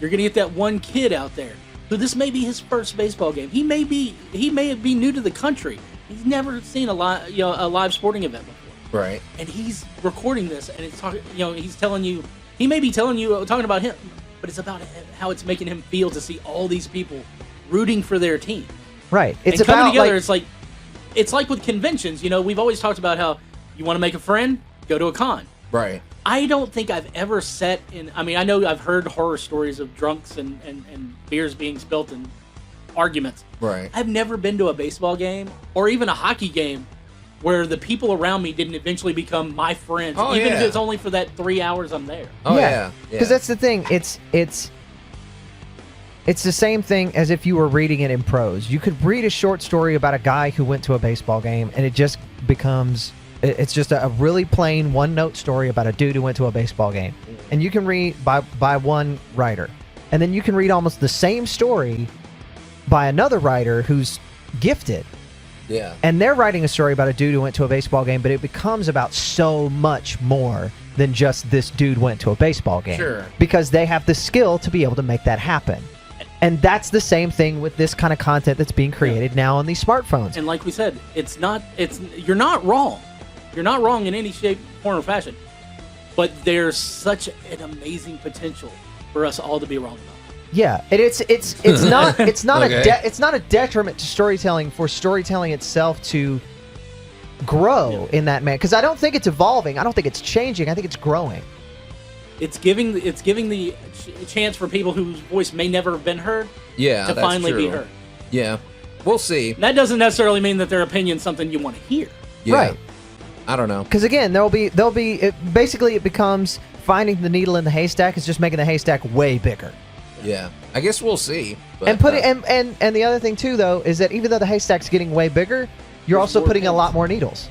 you're going to get that one kid out there who this may be his first baseball game. He may be new to the country. He's never seen a live sporting event before. Right. And he's recording this, and it's talking. He's telling you. He may be talking about him, but it's about how it's making him feel to see all these people rooting for their team. Right. It's and coming about together. It's like with conventions. We've always talked about how you want to make a friend, go to a con. Right. I don't think I've ever sat in. I mean, I know I've heard horror stories of drunks and beers being spilt and arguments. Right. I've never been to a baseball game or even a hockey game where the people around me didn't eventually become my friends, even if it's only for that 3 hours I'm there. Oh yeah. Because that's the thing. It's the same thing as if you were reading it in prose. You could read a short story about a guy who went to a baseball game, and it just becomes. It's just a really plain one-note story about a dude who went to a baseball game. And you can read by one writer. And then you can read almost the same story by another writer who's gifted. Yeah. And they're writing a story about a dude who went to a baseball game, but it becomes about so much more than just this dude went to a baseball game. Sure. Because they have the skill to be able to make that happen. And that's the same thing with this kind of content that's being created now on these smartphones. And like we said, you're not wrong. You're not wrong in any shape, form, or fashion. But there's such an amazing potential for us all to be wrong about. Yeah, and it's not Okay. it's not a detriment to storytelling for storytelling itself to grow in that man. Because I don't think it's evolving. I don't think it's changing. I think it's growing. It's giving the chance for people whose voice may never have been heard. Yeah, to that's finally be true. heard. Yeah, we'll see. That doesn't necessarily mean that their opinion's something you want to hear. Yeah. Right. I don't know. Because again, basically it becomes finding the needle in the haystack is just making the haystack way bigger. Yeah, I guess we'll see. But, And the other thing too, though, is that even though the haystack's getting way bigger, you're also putting a lot more needles.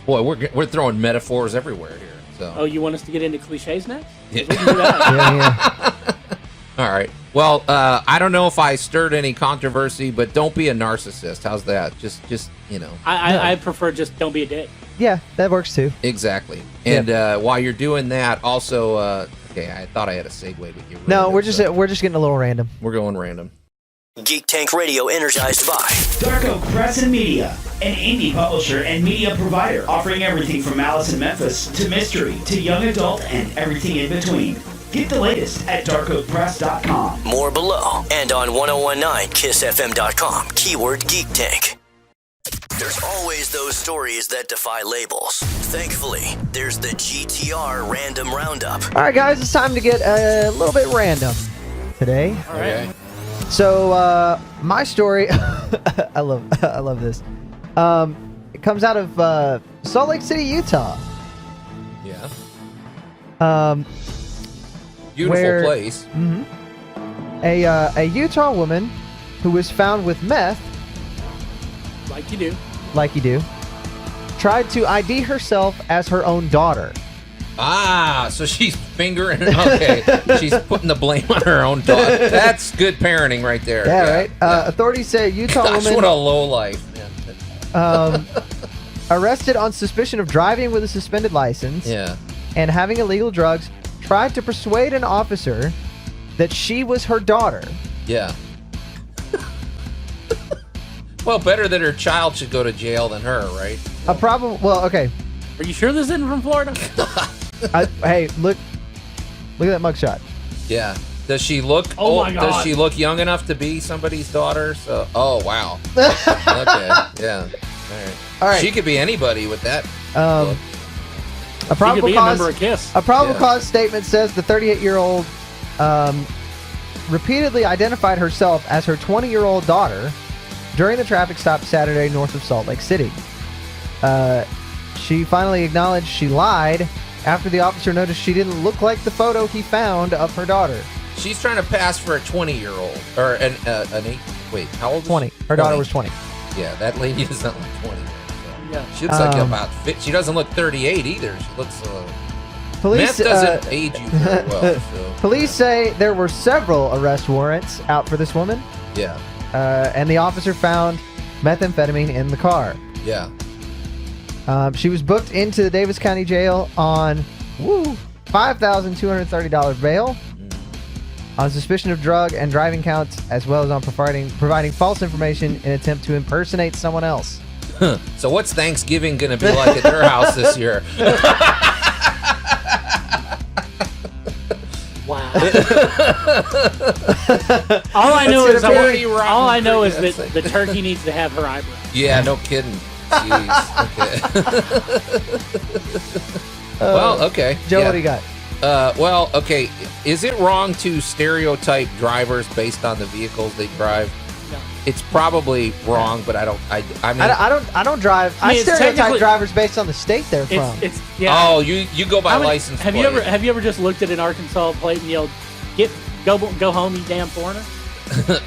Boy, we're throwing metaphors everywhere here. So. Oh, you want us to get into cliches next? Yeah. We can do that. Yeah. All right. Well, I don't know if I stirred any controversy, but don't be a narcissist. How's that? Just I prefer just don't be a dick. Yeah, that works too. Exactly. And while you're doing that, also, okay, I thought I had a segue, but you ruined No, we're it, just so we're just getting a little random. we're going random. Geek Tank Radio energized by Dark Oak Press and Media, an indie publisher and media provider offering everything from Alice in Memphis to mystery to young adult and everything in between. Get the latest at darkoakpress.com. More below and on 1019kissfm.com. Keyword Geek Tank. There's always those stories that defy labels. Thankfully, there's the GTR Random Roundup. All right, guys, it's time to get a little bit random today. All right. Okay. So my story, I love this. It comes out of Salt Lake City, Utah. Yeah. Beautiful where- place. A Utah woman who was found with meth, Like you do. like you do, tried to ID herself as her own daughter. Ah, so she's fingering. Okay, she's putting the blame on her own daughter. That's good parenting right there. Yeah, right. Authorities say a Utah Gosh, woman what a low life. arrested on suspicion of driving with a suspended license Yeah. and having illegal drugs tried to persuade an officer that she was her daughter. Yeah. Well, better that her child should go to jail than her, right? A problem. Well, okay. Are you sure this isn't from Florida? Hey, look at that mugshot. Yeah. Does she look? Oh my God. Does she look young enough to be somebody's daughter? So. Oh wow. Okay. Yeah. All right. She could be anybody with that. A look. She could probable be a member of cause. KISS. A probable Yeah. cause statement says the 38-year-old repeatedly identified herself as her 20-year-old daughter during the traffic stop Saturday north of Salt Lake City. She finally acknowledged she lied after the officer noticed she didn't look like the photo he found of her daughter. She's trying to pass for a 20-year-old or an 8. Wait, how old? Is 20. she? Her daughter was 20. Yeah, that lady does not look 21. So. Yeah. She looks like about she doesn't look 38 either. She looks Police meth doesn't age you very well. So. Police say there were several arrest warrants out for this woman. Yeah. And the officer found methamphetamine in the car. Yeah. She was booked into the Davis County Jail on $5,230 bail on suspicion of drug and driving counts, as well as on providing false information in an attempt to impersonate someone else. So what's Thanksgiving going to be like at their house this year? Wow. all I know is that the turkey needs to have her eyebrows. Yeah, no kidding. Jeez. Okay. Well, okay. Joe, yeah. what do you got? Well, okay. Is it wrong to stereotype drivers based on the vehicles they drive? No. It's probably wrong, but I don't drive. I it's stereotype technically- drivers based on the state they're from. It's yeah. Oh, you go by license have plate. Have you ever just looked at an Arkansas plate and yelled, go home, you damn foreigner"?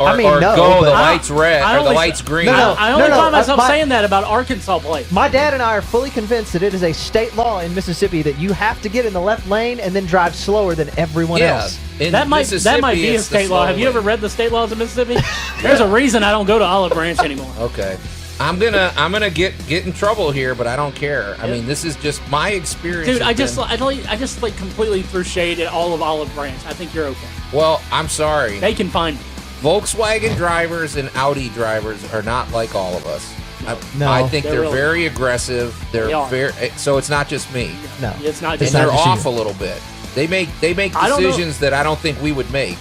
or I mean, or no, go, but- the light's red, I or the only- light's green. No, I only find myself my- saying that about Arkansas plates. My dad and I are fully convinced that it is a state law in Mississippi that you have to get in the left lane and then drive slower than everyone else. In That might be Mississippi, a it's the state law. slow Have you lane. ever read the state laws of Mississippi? There's a reason I don't go to Olive Branch anymore. Okay. I'm gonna get in trouble here, but I don't care. I mean, this is just my experience. Dude, I has just completely threw shade at all of Olive Branch. I think you're okay. well, I'm sorry. They can find me. Volkswagen drivers and Audi drivers are not like all of us. No. I think They're they're really- very aggressive. They're They are. so it's not just me. No. It's not And just they're not just you. off a little bit. They make I don't know. decisions that I don't think we would make.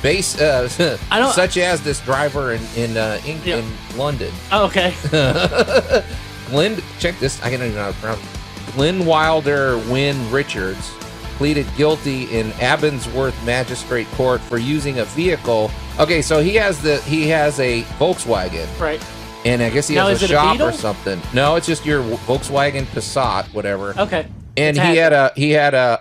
Such as this driver in London. Oh, okay. Check this. I can't even know how to pronounce it. Glenn Wilder Wynn Richards pleaded guilty in Abensworth Magistrate Court for using a vehicle. Okay, so he has a Volkswagen, Right. and I guess he Now, has is a it a shop Beetle? or something. No, it's just your Volkswagen Passat, whatever. Okay. And It's he had a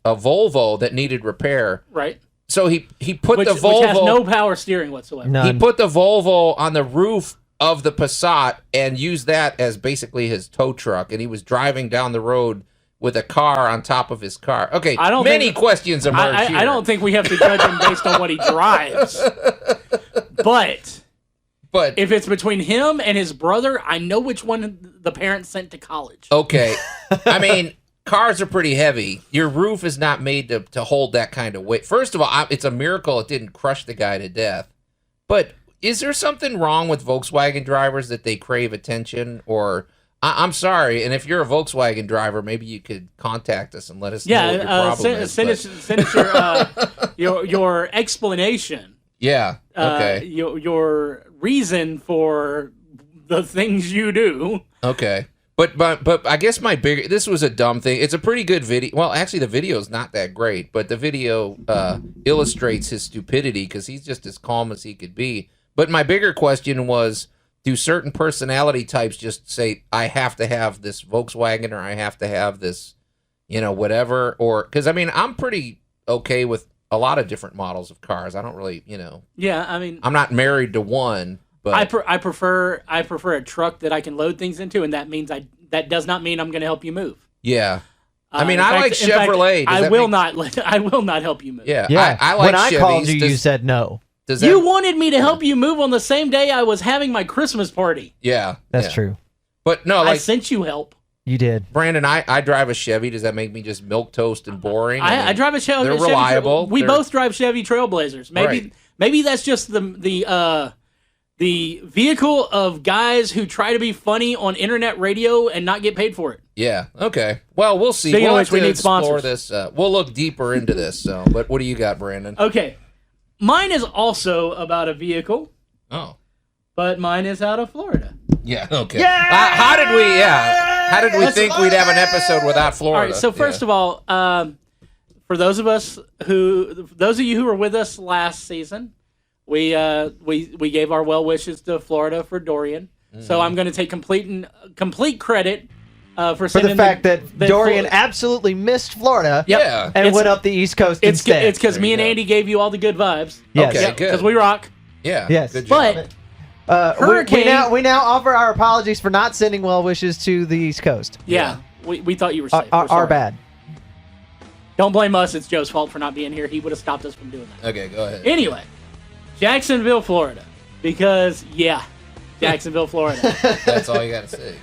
Volvo that needed repair. Right. So he put Which the Volvo. has no power steering whatsoever. No. He put the Volvo on the roof of the Passat and used that as basically his tow truck, and he was driving down the road with a car on top of his car. Okay, many questions emerge here. I don't think we have to judge him based on what he drives. But if it's between him and his brother, I know which one the parents sent to college. Okay, I mean, cars are pretty heavy. Your roof is not made to hold that kind of weight. First of all, it's a miracle it didn't crush the guy to death. But is there something wrong with Volkswagen drivers that they crave attention? Or I'm sorry, and if you're a Volkswagen driver, maybe you could contact us and let us know what your problem is. Send us your explanation. Yeah. Okay. Your reason for the things you do. Okay. But I guess this was a dumb thing. It's a pretty good video. Well, actually, the video is not that great, but the video illustrates his stupidity because he's just as calm as he could be. But my bigger question was, do certain personality types just say, I have to have this Volkswagen or I have to have this, whatever? Or because, I mean, I'm pretty okay with a lot of different models of cars. I don't really, Yeah, I mean, I'm not married to one. But I prefer a truck that I can load things into, and that does not mean I'm going to help you move. Yeah, I mean, In I fact- like in fact, Chevrolet. I will not help you move. Yeah, Yeah. I like when I Chevys. called you, you said no. Does You that, wanted me to help you move on the same day I was having my Christmas party. yeah, That's yeah. true. But no, I like sent you help. You did. Brandon, I drive a Chevy. Does that make me just milquetoast and boring? I drive a Chevy. They're Chevy reliable. We They're- both drive Chevy Trailblazers. Maybe that's just the vehicle of guys who try to be funny on internet radio and not get paid for it. Yeah. Okay. Well, we'll see. Speaking of We'll which, have we to need explore sponsors. this. We'll look deeper into this. So, but what do you got, Brandon? Okay. Mine is also about a vehicle, Oh. but mine is out of Florida. Yeah. Okay. How did we? Yeah. How did we think we'd have an episode without Florida? All right. So first of all, for those of you who were with us last season, we gave our well wishes to Florida for Dorian. So I'm going to take complete credit for For the fact that Dorian Flo- absolutely missed Florida Yep. Yeah. and It's- went up the East Coast It's instead. because There me you and go. Andy gave you all the good vibes. Yes. Okay. Good. Because we rock. Yeah. Yes. Good job. But Hurricane. We now offer our apologies for not sending well wishes to the East Coast. Yeah, we thought you were safe. Our bad. Don't blame us. It's Joe's fault for not being here. He would have stopped us from doing that. Okay, go ahead. Anyway, Jacksonville, Florida. Because, Jacksonville, Florida. That's all you got to say.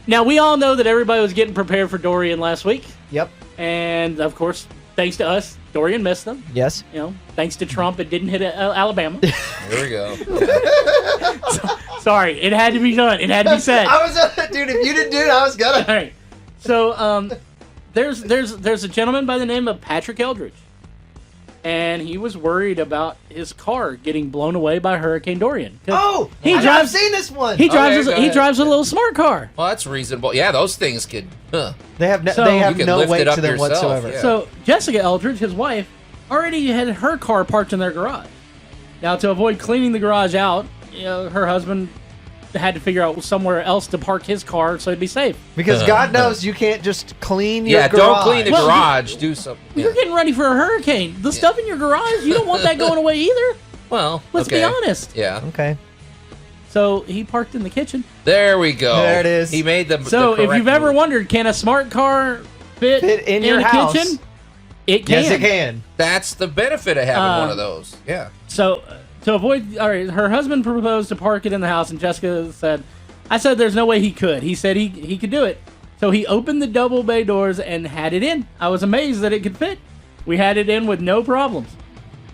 Now, we all know that everybody was getting prepared for Dorian last week. Yep. And, of course, thanks to us, Dorian missed them. Yes. Thanks to Trump, it didn't hit Alabama. Here we go. Sorry, it had to be done. It had to be said. Dude, if you didn't do it, I was gonna. All right. So, there's a gentleman by the name of Patrick Eldridge. And he was worried about his car getting blown away by Hurricane Dorian. Oh, I've seen this one. He drives a little smart car. Well, that's reasonable. Yeah, those things could. They have So- they You have can no lift weight it up to them yourself, whatsoever. yeah. So Jessica Eldridge, his wife, already had her car parked in their garage. Now, to avoid cleaning the garage out, her husband had to figure out somewhere else to park his car so it'd be safe. Because God knows you can't just clean your garage. Don't clean the garage. Do something. You're getting ready for a hurricane. The stuff in your garage, you don't want that going away either. Well, Let's be honest. Yeah. Okay. So he parked in the kitchen. There we go. There it is. He made the. So the if you've correct ever move. wondered, can a smart car fit in your a house? kitchen? It can. Yes, it can. That's the benefit of having one of those. Yeah. So to avoid, all right, her husband proposed to park it in the house, and Jessica said, I said there's no way he could. He said he could do it. So he opened the double bay doors and had it in. I was amazed that it could fit. We had it in with no problems.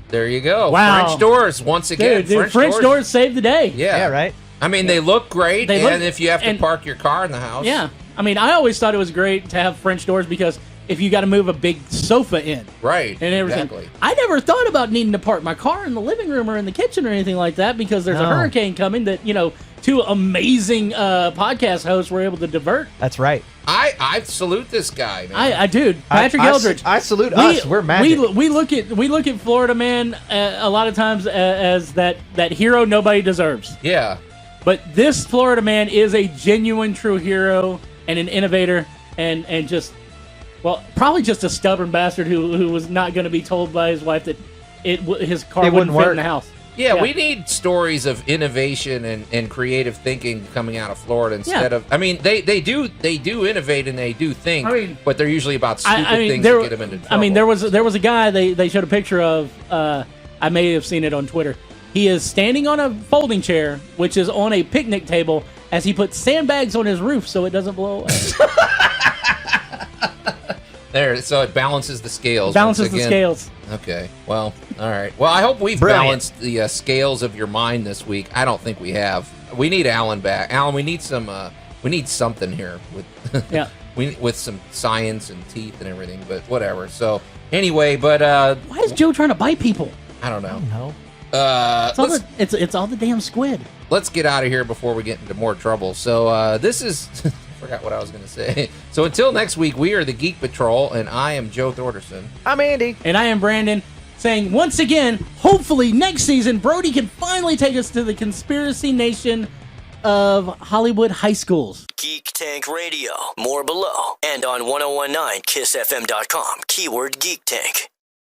There you go. Wow. French doors once again. Dude, French doors saved the day. Yeah. right. I mean, they look great, They look- and if you have to and- park your car in the house. Yeah. I mean, I always thought it was great to have French doors because if you got to move a big sofa in. Right. And everything. Exactly. I never thought about needing to park my car in the living room or in the kitchen or anything like that because there's a No. hurricane coming that, two amazing podcast hosts were able to divert. That's right. I salute this guy, man. I dude, Patrick Eldridge. I salute us. We're magic. We look at Florida man a lot of times as that hero nobody deserves. Yeah. But this Florida man is a genuine, true hero and an innovator and just, well, probably just a stubborn bastard who was not going to be told by his wife that his car wouldn't fit work in the house. Yeah, we need stories of innovation and creative thinking coming out of Florida instead of. I mean, they do innovate and they do think, but they're usually about stupid things that get them into trouble. I mean, there was a guy they showed a picture of. I may have seen it on Twitter. He is standing on a folding chair, which is on a picnic table, as he puts sandbags on his roof so it doesn't blow away. There, so it balances the scales. Balances once the again. scales. Okay, well, all right. Well, I hope we've Brilliant. balanced the scales of your mind this week. I don't think we have. We need Alan back. Alan, we need some. We need something here with. Yeah. with some science and teeth and everything, but whatever. So anyway, but Why is Joe trying to bite people? I don't know. No. It's all the damn squid. Let's get out of here before we get into more trouble. So this is. Forgot what I was going to say. So until next week, we are the Geek Patrol, and I am Joe Thorderson. I'm Andy. And I am Brandon, saying once again, hopefully next season, Brody can finally take us to the conspiracy nation of Hollywood high schools. Geek Tank Radio. More below and on 1019kissfm.com. Keyword Geek Tank.